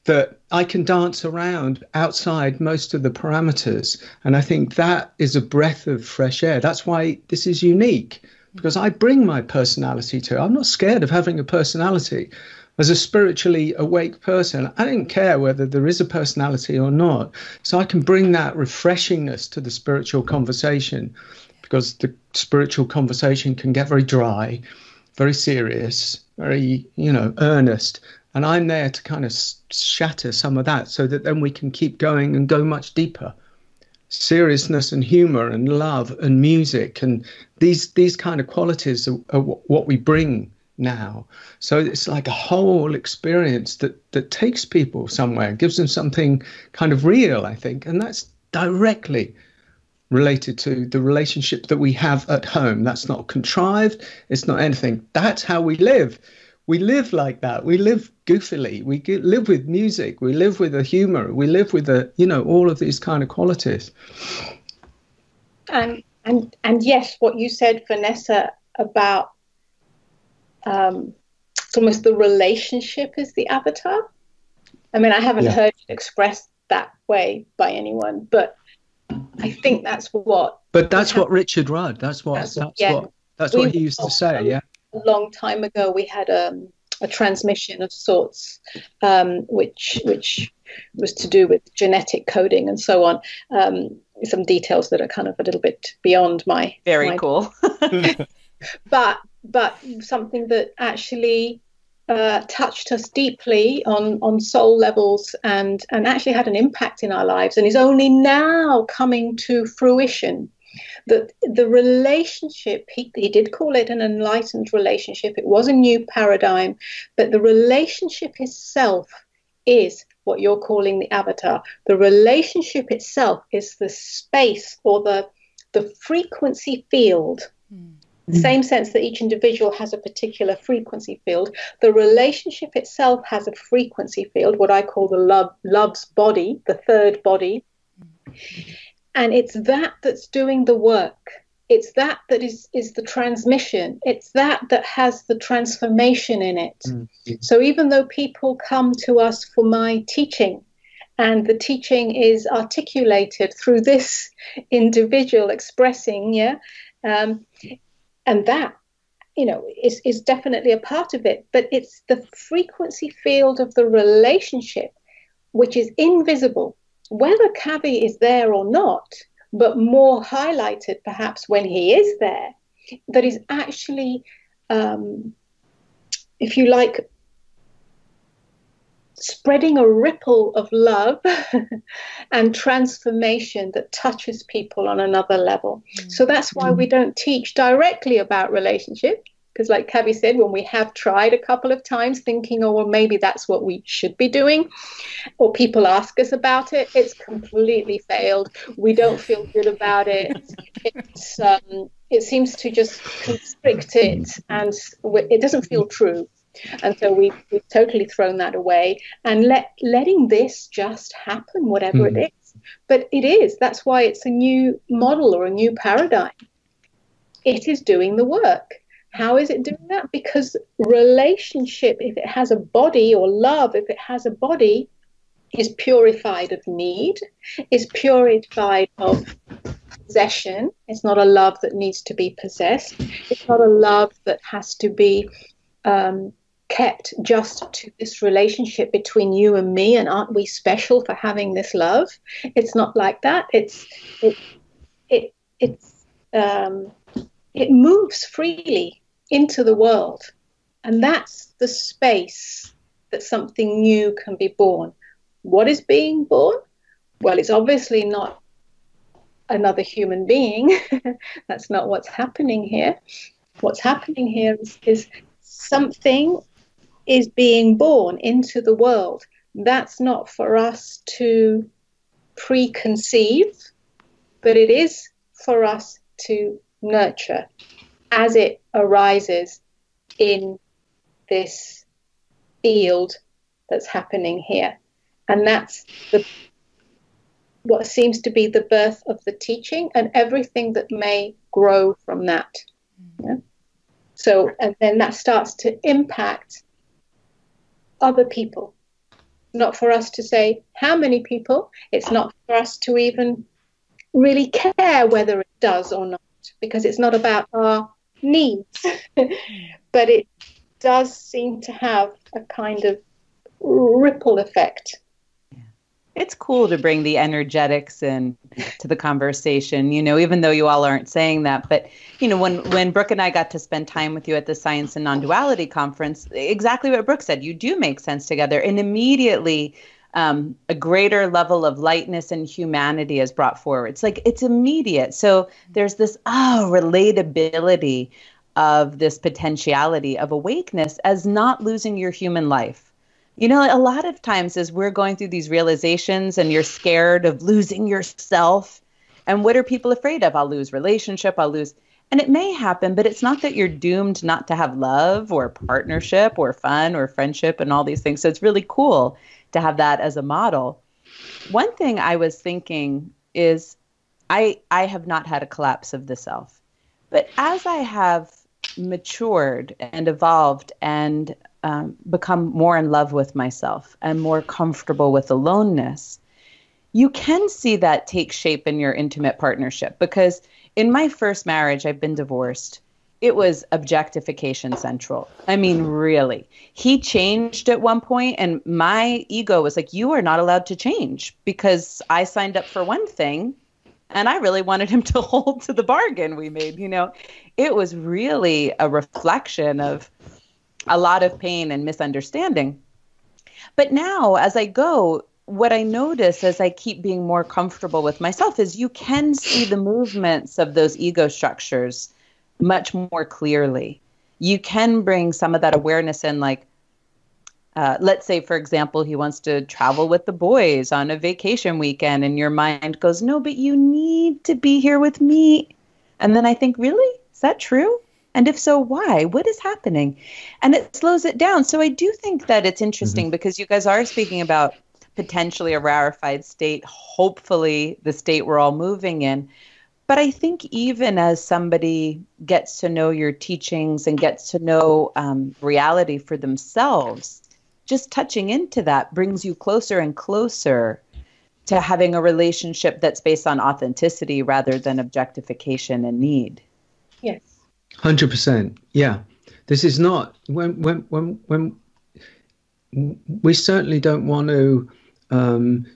that I can dance around outside most of the parameters. And I think that is a breath of fresh air. That's why this is unique, because I bring my personality to it. I'm not scared of having a personality. As a spiritually awake person, I don't care whether there is a personality or not. So I can bring that refreshingness to the spiritual conversation, because the spiritual conversation can get very dry, very serious, very, earnest. And I'm there to kind of shatter some of that, so that then we can keep going and go much deeper. Seriousness and humor and love and music and these kind of qualities are what we bring now. So it's like a whole experience that takes people somewhere, gives them something kind of real, I think. And that's directly related to the relationship that we have at home. That's not contrived. It's not anything. That's how we live. We live like that. We live goofily. We live with music. We live with a humor. We live with all of these kind of qualities. And yes, what you said, Vanessa, about it's almost the relationship is the avatar. I mean, I haven't heard it expressed that way by anyone, but I think that's what. But that's what Richard Rudd. That's what he used to say. Yeah. A long time ago, we had a transmission of sorts, which was to do with genetic coding and so on. Some details that are kind of a little bit beyond my. Very cool. but something that actually touched us deeply on soul levels and actually had an impact in our lives, and is only now coming to fruition. That the relationship, he did call it an enlightened relationship. It was a new paradigm, but the relationship itself is what you're calling the avatar. The relationship itself is the space or the frequency field. Same sense that each individual has a particular frequency field. The relationship itself has a frequency field, what I call the love's body, the third body. And it's that that's doing the work. It's that is the transmission. It's that has the transformation in it. So even though people come to us for my teaching, and the teaching is articulated through this individual expressing, and that, is definitely a part of it. But it's the frequency field of the relationship, which is invisible, whether Kavi is there or not, but more highlighted perhaps when he is there, that is actually, if you like, spreading a ripple of love and transformation that touches people on another level. So that's why we don't teach directly about relationship, because like Kavi said, when we have tried a couple of times thinking, oh, well, maybe that's what we should be doing, or people ask us about it, it's completely failed. We don't feel good about it. It seems to just constrict it, and it doesn't feel true. And so we've totally thrown that away and letting this just happen, whatever it is. But it is. That's why it's a new model or a new paradigm. It is doing the work. How is it doing that? Because relationship, if it has a body, or love, if it has a body, is purified of need, is purified of possession. It's not a love that needs to be possessed. It's not a love that has to be kept just to this relationship between you and me, and aren't we special for having this love? It's not like that. It moves freely into the world, and that's the space that something new can be born. What is being born? Well, it's obviously not another human being. That's not what's happening here. What's happening here is something is being born into the world. That's not for us to preconceive, but it is for us to nurture as it arises in this field that's happening here. And that's what seems to be the birth of the teaching and everything that may grow from that. Yeah? So, and then that starts to impact other people. Not for us to say how many people. It's not for us to even really care whether it does or not, because it's not about our needs. But it does seem to have a kind of ripple effect. It's cool to bring the energetics in to the conversation, even though you all aren't saying that. But, when Brooke and I got to spend time with you at the Science and Non-Duality Conference, exactly what Brooke said, you do make sense together. And immediately a greater level of lightness and humanity is brought forward. It's like it's immediate. So there's this relatability of this potentiality of awakeness as not losing your human life. A lot of times as we're going through these realizations and you're scared of losing yourself, and what are people afraid of? I'll lose relationship, and it may happen, but it's not that you're doomed not to have love or partnership or fun or friendship and all these things. So it's really cool to have that as a model. One thing I was thinking is I have not had a collapse of the self, but as I have matured and evolved and become more in love with myself and more comfortable with aloneness, you can see that take shape in your intimate partnership. Because in my first marriage, I've been divorced. It was objectification central. I mean, really. He changed at one point, and my ego was like, you are not allowed to change, because I signed up for one thing and I really wanted him to hold to the bargain we made. It was really a reflection of a lot of pain and misunderstanding. But now as I go, what I notice as I keep being more comfortable with myself is you can see the movements of those ego structures much more clearly. You can bring some of that awareness in, like, let's say, for example, he wants to travel with the boys on a vacation weekend, and your mind goes, no, but you need to be here with me. And then I think, really? Is that true? And if so, why? What is happening? And it slows it down. So I do think that it's interesting because you guys are speaking about potentially a rarefied state, hopefully the state we're all moving in. But I think even as somebody gets to know your teachings and gets to know reality for themselves, just touching into that brings you closer and closer to having a relationship that's based on authenticity rather than objectification and need. Yes. 100%. Yeah. This is not when we certainly don't want to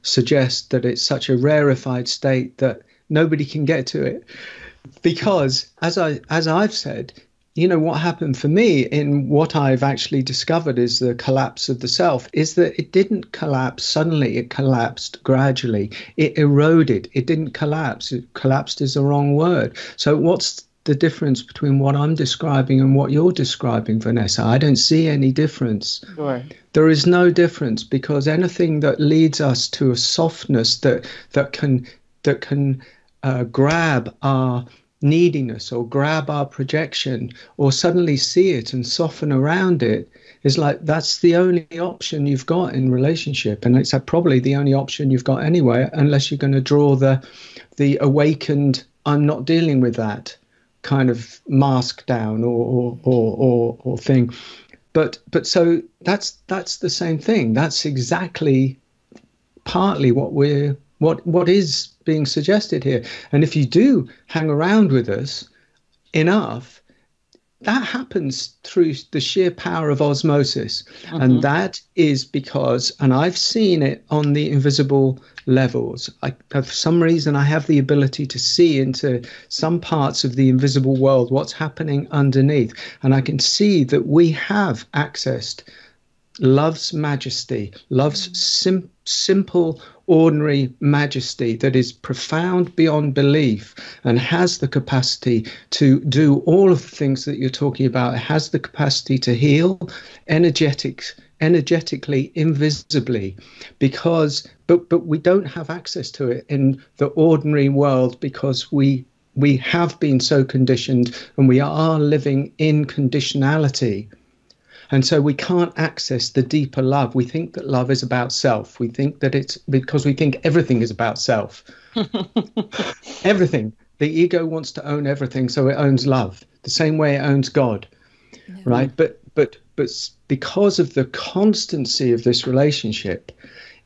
suggest that it's such a rarefied state that nobody can get to it, because as I've said, what happened for me in what I've actually discovered is the collapse of the self is that it didn't collapse suddenly. It collapsed gradually. It eroded. It didn't collapse. Collapsed is the wrong word. So what's the difference between what I'm describing and what you're describing, Vanessa? I don't see any difference. Sure. There is no difference, because anything that leads us to a softness that can grab our neediness or grab our projection or suddenly see it and soften around it, is like that's the only option you've got in relationship. And it's probably the only option you've got anyway, unless you're going to draw the awakened I'm not dealing with that kind of mask down or thing. But so that's the same thing. That's exactly partly what is being suggested here. And if you do hang around with us enough, that happens through the sheer power of osmosis. Mm-hmm. And that is because, and I've seen it on the invisible levels. For some reason, I have the ability to see into some parts of the invisible world, what's happening underneath. And I can see that we have accessed love's majesty, love's simple, ordinary majesty that is profound beyond belief and has the capacity to do all of the things that you're talking about. It has the capacity to heal energetically, invisibly, but we don't have access to it in the ordinary world because we have been so conditioned and we are living in conditionality. And so we can't access the deeper love. We think that love is about self. We think that it's because we think everything is about self. Everything. The ego wants to own everything, so it owns love, the same way it owns God, right? But because of the constancy of this relationship,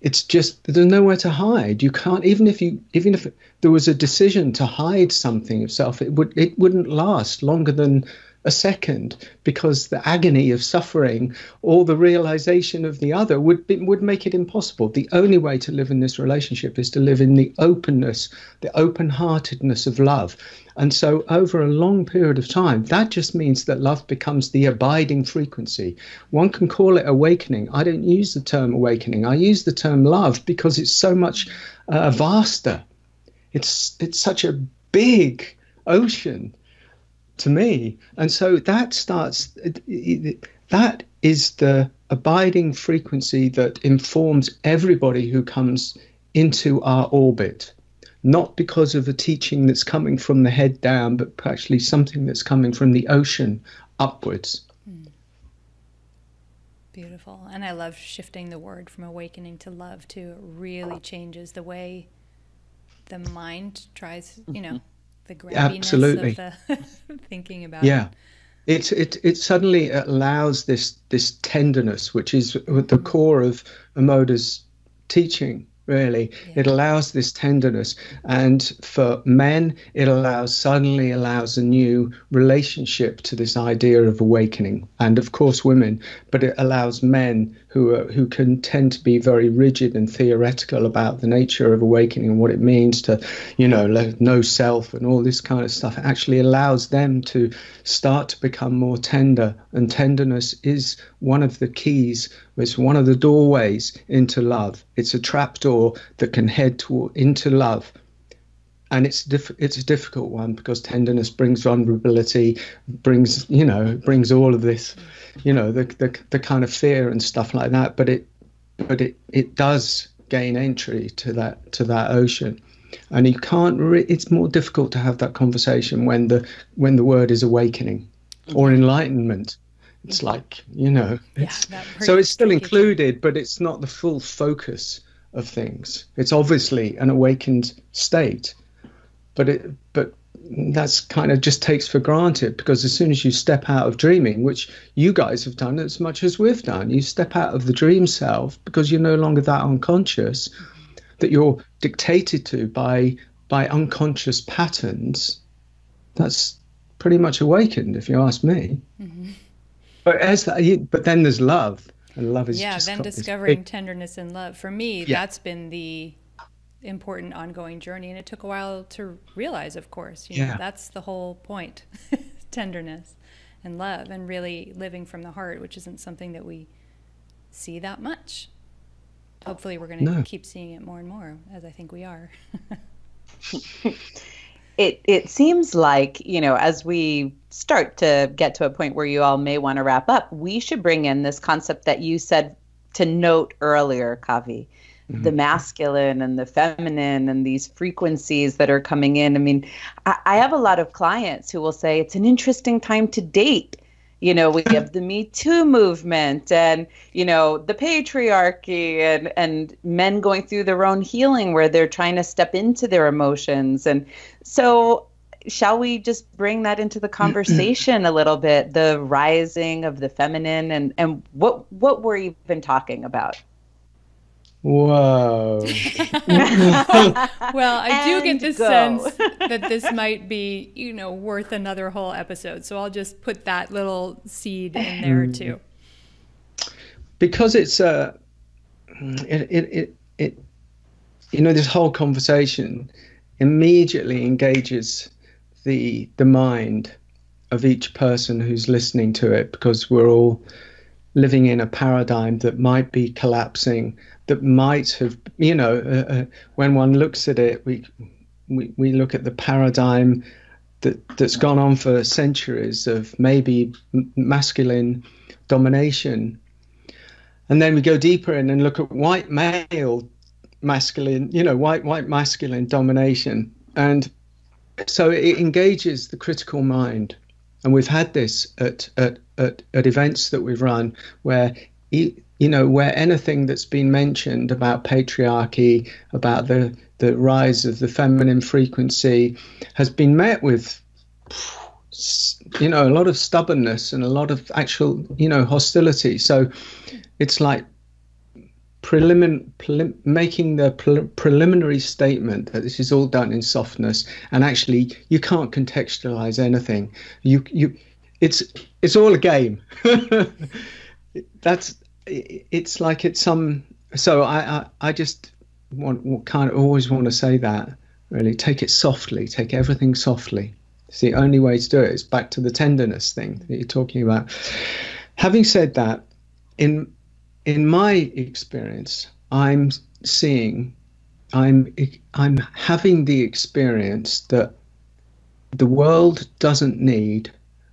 it's just there's nowhere to hide. You can't even if there was a decision to hide something of self, it wouldn't last longer than a second, because the agony of suffering or the realization of the other would make it impossible. The only way to live in this relationship is to live in the openness, the open-heartedness of love. And so over a long period of time, that just means that love becomes the abiding frequency. One can call it awakening. I don't use the term awakening. I use the term love because it's so much vaster. It's such a big ocean to me. And so that is the abiding frequency that informs everybody who comes into our orbit, not because of a teaching that's coming from the head down, but actually something that's coming from the ocean upwards. Beautiful. And I love shifting the word from awakening to love too. It really changes the way the mind tries, the grabbiness of the thinking about it. It suddenly allows this tenderness, which is at the core of Amoda's teaching, really. It allows this tenderness. And for men, it suddenly allows a new relationship to this idea of awakening. And of course, women, but it allows men who can tend to be very rigid and theoretical about the nature of awakening and what it means to, know self and all this kind of stuff. It actually allows them to start to become more tender. And tenderness is one of the keys. It's one of the doorways into love. It's a trapdoor that can head into love. And it's a difficult one because tenderness brings vulnerability, brings all of this, the kind of fear and stuff like that. But it does gain entry to that ocean, and you can't. It's more difficult to have that conversation when the word is awakening or enlightenment. It's like so it's still included, but it's not the full focus of things. It's obviously an awakened state. But that's kind of just takes for granted, because as soon as you step out of dreaming, which you guys have done as much as we've done, you step out of the dream self because you're no longer that unconscious, that you're dictated to by unconscious patterns. That's pretty much awakened, if you ask me. Mm-hmm. But then there's love, and love is just then discovering tenderness and love. For me, that's been the important ongoing journey, and it took a while to realize, of course, that's the whole point. Tenderness and love, and really living from the heart, which isn't something that we see that much. Hopefully we're going to keep seeing it more and more, as I think we are. It seems like, as we start to get to a point where you all may want to wrap up, we should bring in this concept that you said to note earlier, Kavi, the masculine and the feminine and these frequencies that are coming in. I mean, I have a lot of clients who will say it's an interesting time to date. You know, we have the Me Too movement and, you know, the patriarchy and men going through their own healing where they're trying to step into their emotions. And so shall we just bring that into the conversation a little bit, the rising of the feminine and what we're even talking about? Whoa. Well, I do get the sense that this might be, you know, worth another whole episode. So I'll just put that little seed in there too. Because it's you know, this whole conversation immediately engages the mind of each person who's listening to it, because we're all living in a paradigm that might be collapsing, that might have, you know, when one looks at it, we look at the paradigm that's gone on for centuries of maybe masculine domination, and then we go deeper in and look at white male masculine, you know, white masculine domination, and so it engages the critical mind. And we've had this at events that we've run where, you know, where anything that's been mentioned about patriarchy, about the rise of the feminine frequency has been met with, you know, a lot of stubbornness and a lot of actual, you know, hostility. So it's like making the preliminary statement that this is all done in softness, and actually you can't contextualize anything. It's all a game. It's like it's some. So I just always want to say that, really take it softly, take everything softly. It's the only way to do it. It's back to the tenderness thing that you're talking about. Having said that, in my experience, I'm having the experience that the world doesn't need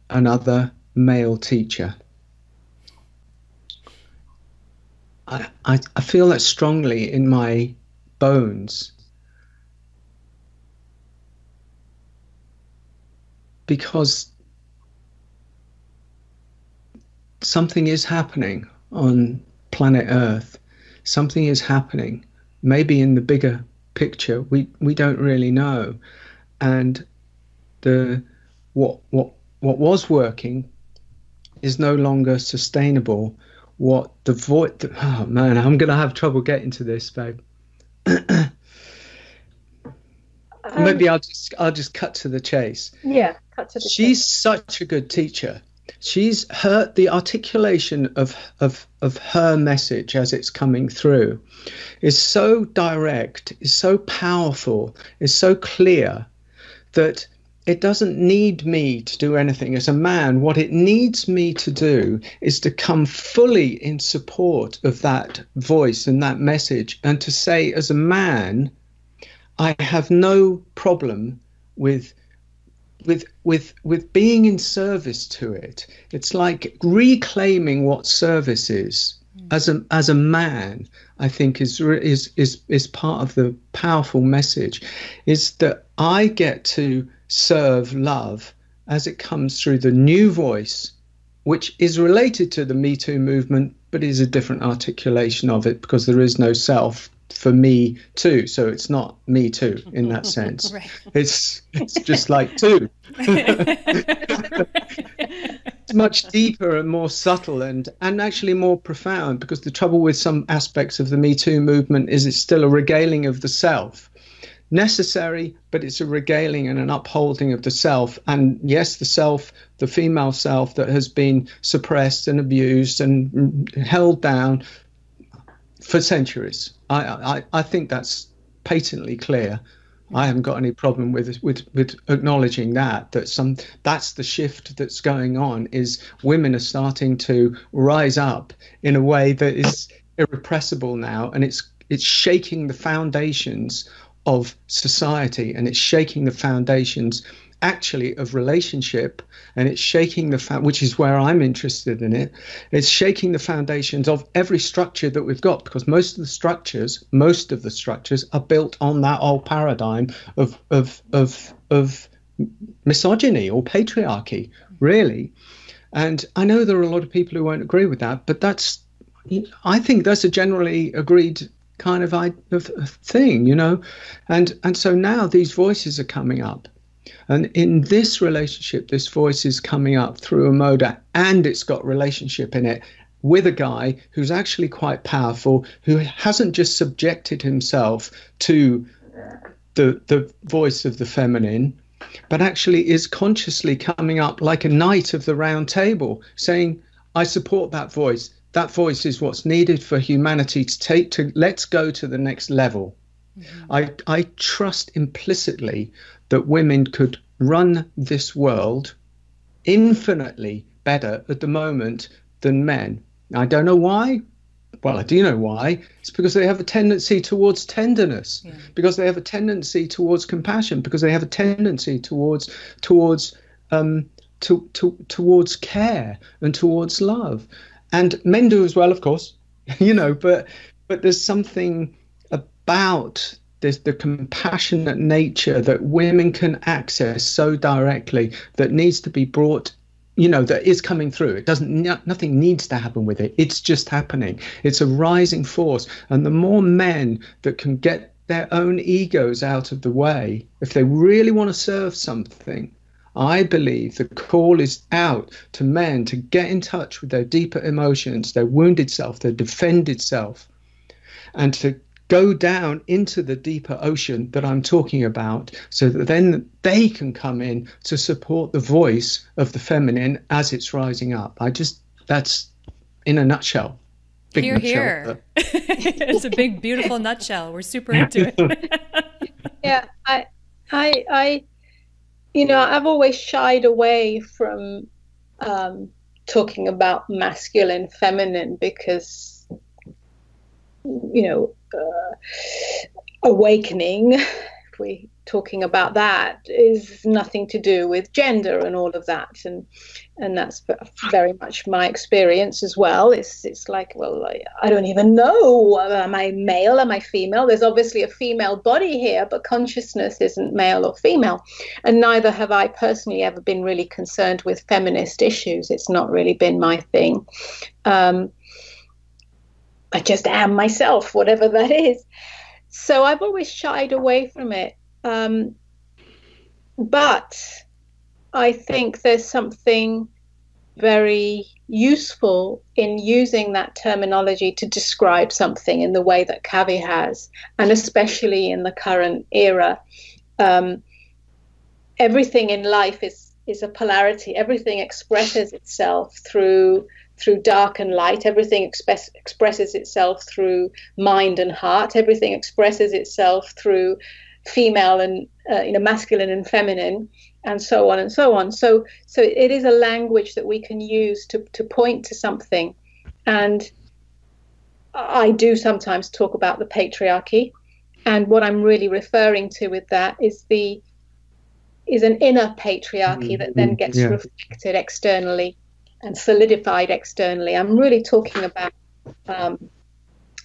another male teacher. I feel that strongly in my bones, because something is happening on planet Earth. Something is happening, maybe in the bigger picture. We don't really know, and what was working is no longer sustainable. Oh man, I'm gonna have trouble getting to this, babe. Maybe I'll just cut to the chase. Yeah, cut to the chase. She's such a good teacher. The articulation of her message as it's coming through is so direct, is so powerful, is so clear that it doesn't need me to do anything. As a man, what it needs me to do is to come fully in support of that voice and that message, and to say, as a man, I have no problem with being in service to it. It's like reclaiming what service is. As a man, I think is part of the powerful message, is that I get to serve love as it comes through the new voice, which is related to the Me Too movement, but is a different articulation of it, because there is no self for me too, so it's not me too in that sense. Right. It's just like two. It's much deeper and more subtle and actually more profound, because the trouble with some aspects of the Me Too movement is it's still a regaling of the self. Necessary, but it's a regaling and an upholding of the self. And yes, the self, the female self that has been suppressed and abused and held down for centuries. I think that's patently clear. I haven't got any problem with acknowledging that's the shift that's going on, is women are starting to rise up in a way that is irrepressible now, and it's shaking the foundations of society, and it's shaking the foundations actually of relationship, and it's shaking which is where I'm interested in it. It's shaking the foundations of every structure that we've got, because most of the structures are built on that old paradigm of misogyny or patriarchy, really. And I know there are a lot of people who won't agree with that, but I think that's a generally agreed kind of thing, you know. And so now these voices are coming up. And in this relationship, this voice is coming up through Amoda, and it's got relationship in it with a guy who's actually quite powerful, who hasn't just subjected himself to the voice of the feminine, but actually is consciously coming up like a knight of the round table, saying, I support that voice. That voice is what's needed for humanity let's go to the next level. Mm-hmm. I trust implicitly that women could run this world infinitely better at the moment than men. I don't know why. Well, I do know why. It's because they have a tendency towards tenderness, because they have a tendency towards compassion, because they have a tendency towards care and towards love. And men do as well, of course, you know, but there's something about the compassionate nature that women can access so directly that needs to be brought, you know, that is coming through. Nothing needs to happen with it. It's just happening. It's a rising force. And the more men that can get their own egos out of the way, if they really want to serve something, I believe the call is out to men to get in touch with their deeper emotions, their wounded self, their defended self, and to go down into the deeper ocean that I'm talking about, so that then they can come in to support the voice of the feminine as it's rising up. That's in a nutshell. Big hear, nutshell. Hear. It's a big, beautiful nutshell. We're super into it. Yeah, I you know, I've always shied away from talking about masculine, feminine, because, you know, awakening, if we're talking about that, is nothing to do with gender and all of that, and that's very much my experience as well. It's like, well, I don't even know, am I male, am I female? There's obviously a female body here, but consciousness isn't male or female, and neither have I personally ever been really concerned with feminist issues. It's not really been my thing. I just am myself, whatever that is. So I've always shied away from it. But I think there's something very useful in using that terminology to describe something in the way that Kavi has, and especially in the current era. Everything in life is a polarity. Everything expresses itself through dark and light. Everything expresses itself through mind and heart. Everything expresses itself through female and masculine and feminine, and so on and so on. So it is a language that we can use to point to something. And I do sometimes talk about the patriarchy, and what I'm really referring to with that is an inner patriarchy that then gets reflected externally and solidified externally. I'm really talking about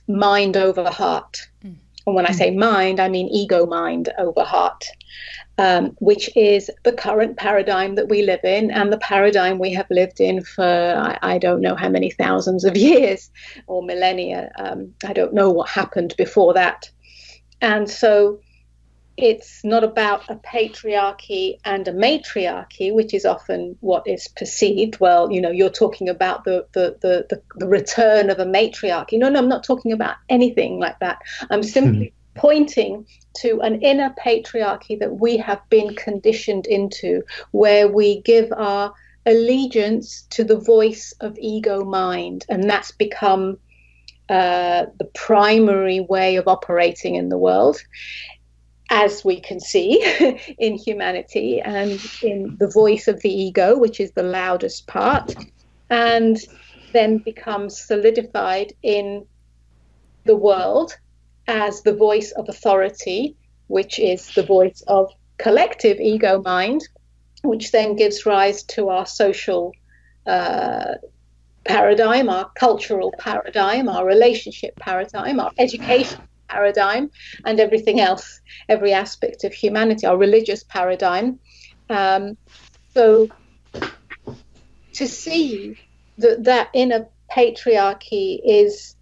mind over heart. And when I say mind, I mean ego mind over heart, which is the current paradigm that we live in, and the paradigm we have lived in for I don't know how many thousands of years or millennia. I don't know what happened before that. And so it's not about a patriarchy and a matriarchy, which is often what is perceived. Well, you know, you're talking about the return of a matriarchy. No, I'm not talking about anything like that. I'm simply pointing to an inner patriarchy that we have been conditioned into, where we give our allegiance to the voice of ego mind, and that's become the primary way of operating in the world, as we can see in humanity, and in the voice of the ego, which is the loudest part, and then becomes solidified in the world as the voice of authority, which is the voice of collective ego mind, which then gives rise to our social paradigm, our cultural paradigm, our relationship paradigm, our education paradigm, and everything else, every aspect of humanity, our religious paradigm. So to see that inner patriarchy is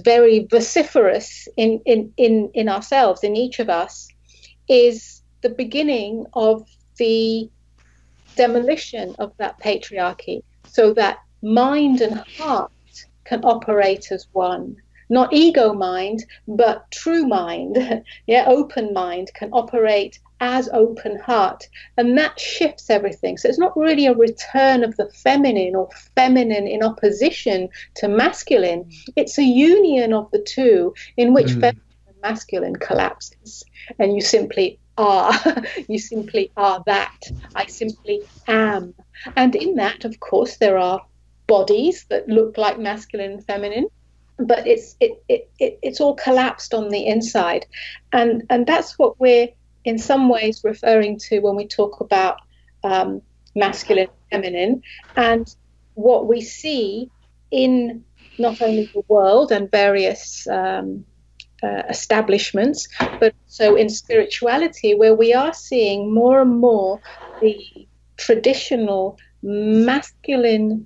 very vociferous in ourselves, in each of us, is the beginning of the demolition of that patriarchy, so that mind and heart can operate as one. Not ego mind, but true mind, open mind can operate as open heart, and that shifts everything. So it's not really a return of the feminine or feminine in opposition to masculine. It's a union of the two in which feminine and masculine collapses, and you simply are. You simply are that. I simply am. And in that, of course, there are bodies that look like masculine and feminine, but it's all collapsed on the inside, and that's what we're in some ways referring to when we talk about masculine and feminine, and what we see in not only the world and various establishments, but also in spirituality, where we are seeing more and more the traditional masculine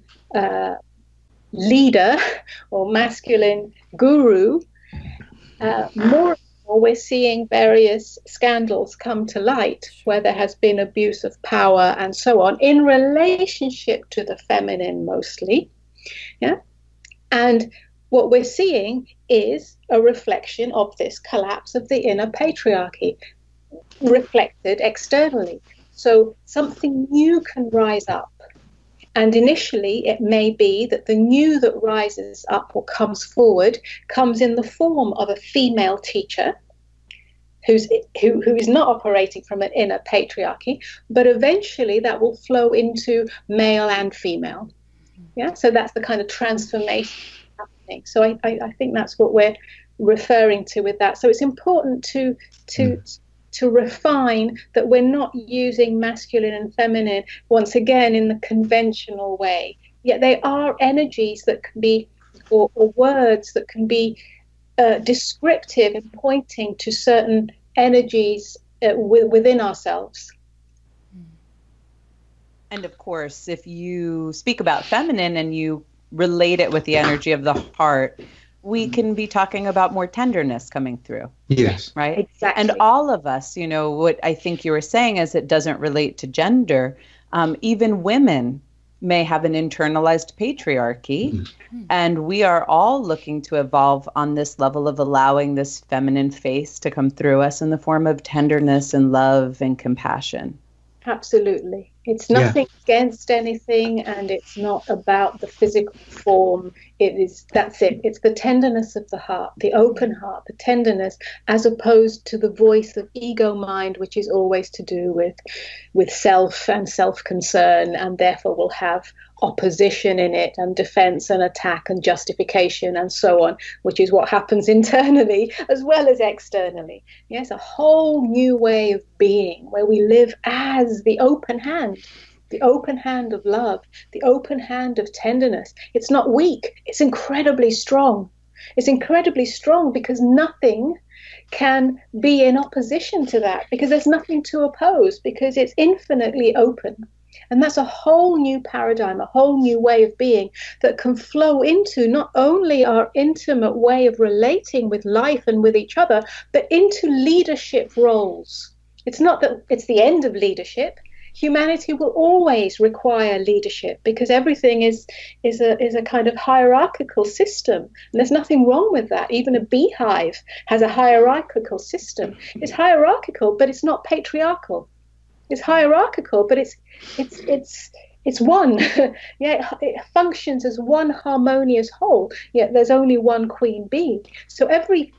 leader or masculine guru. More and more we're seeing various scandals come to light where there has been abuse of power and so on in relationship to the feminine mostly. And what we're seeing is a reflection of this collapse of the inner patriarchy reflected externally. So something new can rise up. And initially, it may be that the new that rises up or comes forward comes in the form of a female teacher who is not operating from an inner patriarchy, but eventually that will flow into male and female. So that's the kind of transformation happening. So I think that's what we're referring to with that. So it's important to refine that we're not using masculine and feminine once again in the conventional way. Yet they are energies that can be, or words that can be descriptive in pointing to certain energies within ourselves. And of course, if you speak about feminine and you relate it with the energy of the heart, we can be talking about more tenderness coming through. Yes. Right? Exactly. And all of us, what I think you were saying is it doesn't relate to gender. Even women may have an internalized patriarchy, and we are all looking to evolve on this level of allowing this feminine face to come through us in the form of tenderness and love and compassion. Absolutely. It's nothing against anything, and it's not about the physical form. That's it. It's the tenderness of the heart, the open heart, the tenderness, as opposed to the voice of ego mind, which is always to do with self and self-concern, and therefore will have opposition in it, and defense and attack and justification and so on, which is what happens internally as well as externally. Yes, a whole new way of being where we live as the open hand of love, the open hand of tenderness. It's not weak, it's incredibly strong. It's incredibly strong because nothing can be in opposition to that, because there's nothing to oppose, because it's infinitely open. And that's a whole new paradigm, a whole new way of being that can flow into not only our intimate way of relating with life and with each other, but into leadership roles. It's not that it's the end of leadership. Humanity will always require leadership because everything is a kind of hierarchical system. And there's nothing wrong with that. Even a beehive has a hierarchical system. It's hierarchical, but it's not patriarchal. It's hierarchical, but it's one. It functions as one harmonious whole. Yet there's only one queen bee. So every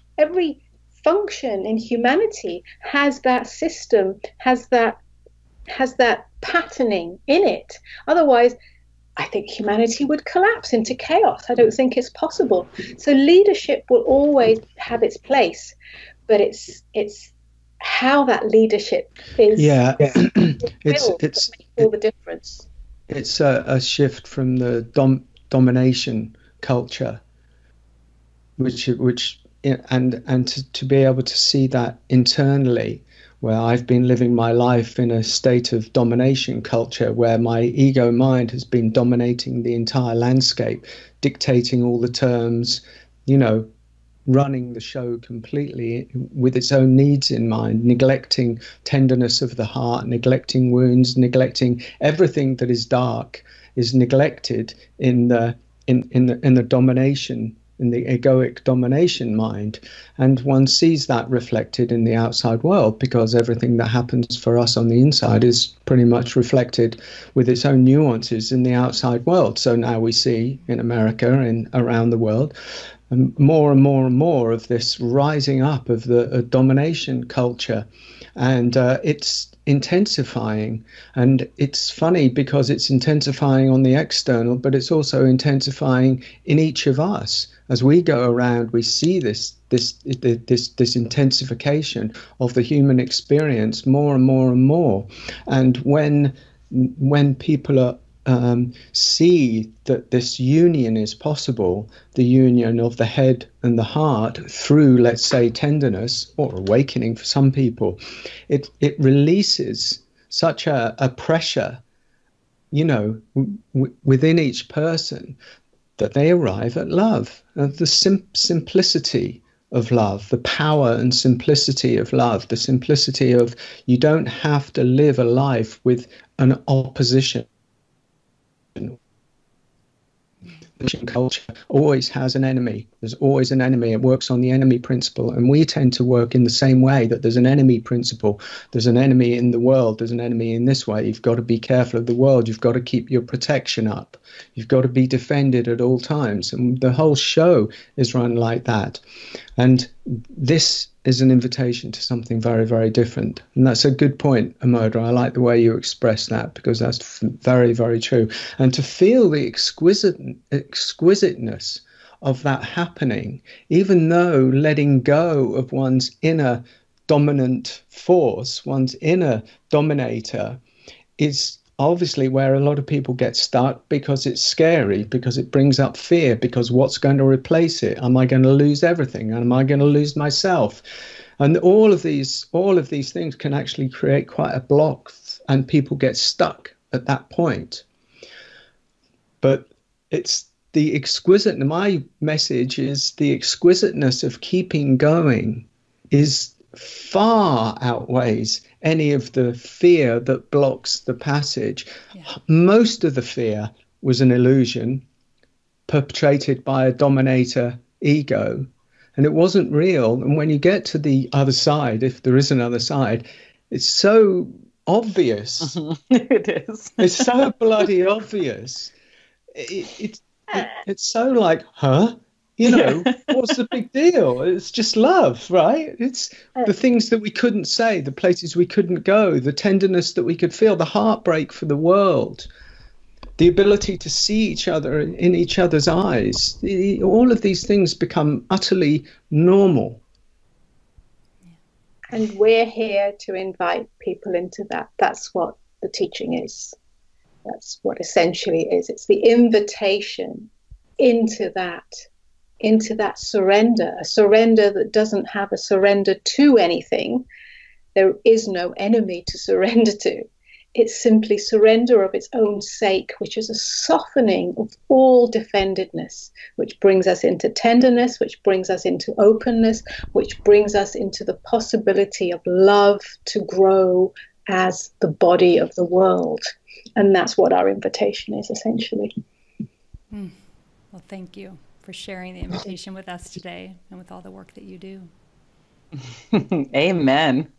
function in humanity has that system, has that patterning in it. Otherwise, I think humanity would collapse into chaos. I don't think it's possible. So leadership will always have its place, but it's how that leadership is. Yeah, it's all the difference. It's a shift from the domination culture, which and to be able to see that internally, where I've been living my life in a state of domination culture, where my ego mind has been dominating the entire landscape, dictating all the terms, running the show completely with its own needs in mind, neglecting tenderness of the heart, neglecting wounds, neglecting everything that is dark is neglected in the domination, in the egoic domination mind. And one sees that reflected in the outside world, because everything that happens for us on the inside is pretty much reflected with its own nuances in the outside world. So now we see in America and around the world more and more and more of this rising up of the domination culture, and it's intensifying. And it's funny because it's intensifying on the external, but it's also intensifying in each of us. As we go around, we see this intensification of the human experience more and more and more. And when people are see that this union is possible, the union of the head and the heart through, let's say, tenderness or awakening for some people, it releases such a pressure, within each person, that they arrive at love, the simplicity of love, the power and simplicity of love, the simplicity of you don't have to live a life with an opposition. Culture always has an enemy. There's always an enemy. It works on the enemy principle, and we tend to work in the same way, that there's an enemy principle. There's an enemy in the world. There's an enemy in this way. You've got to be careful of the world. You've got to keep your protection up. You've got to be defended at all times. And the whole show is run like that. And this is an invitation to something very, very different. And that's a good point, Amoda. I like the way you express that, because that's very, very true. And to feel the exquisiteness of that happening, even though letting go of one's inner dominant force, one's inner dominator, is obviously where a lot of people get stuck, because it's scary, because it brings up fear, because what's going to replace it? Am I going to lose everything? Am I going to lose myself? And all of these things can actually create quite a block, and people get stuck at that point. But it's the exquisite, my message is the exquisiteness of keeping going is far outweighs any of the fear that blocks the passage. Yeah. Most of the fear was an illusion perpetrated by a dominator ego, and it wasn't real. And when you get to the other side, if there is another side, it's so obvious. It is. It's so bloody obvious. It's so like, huh? What's the big deal? It's just love, right? It's the things that we couldn't say, the places we couldn't go, the tenderness that we could feel, the heartbreak for the world, the ability to see each other in each other's eyes. All of these things become utterly normal. And we're here to invite people into that. That's what the teaching is. That's what essentially it is. It's the invitation into that surrender, a surrender that doesn't have a surrender to anything. There is no enemy to surrender to. It's simply surrender of its own sake, which is a softening of all defendedness, which brings us into tenderness, which brings us into openness, which brings us into the possibility of love to grow as the body of the world. And that's what our invitation is, essentially. Well, thank you for sharing the invitation with us today and with all the work that you do. Amen.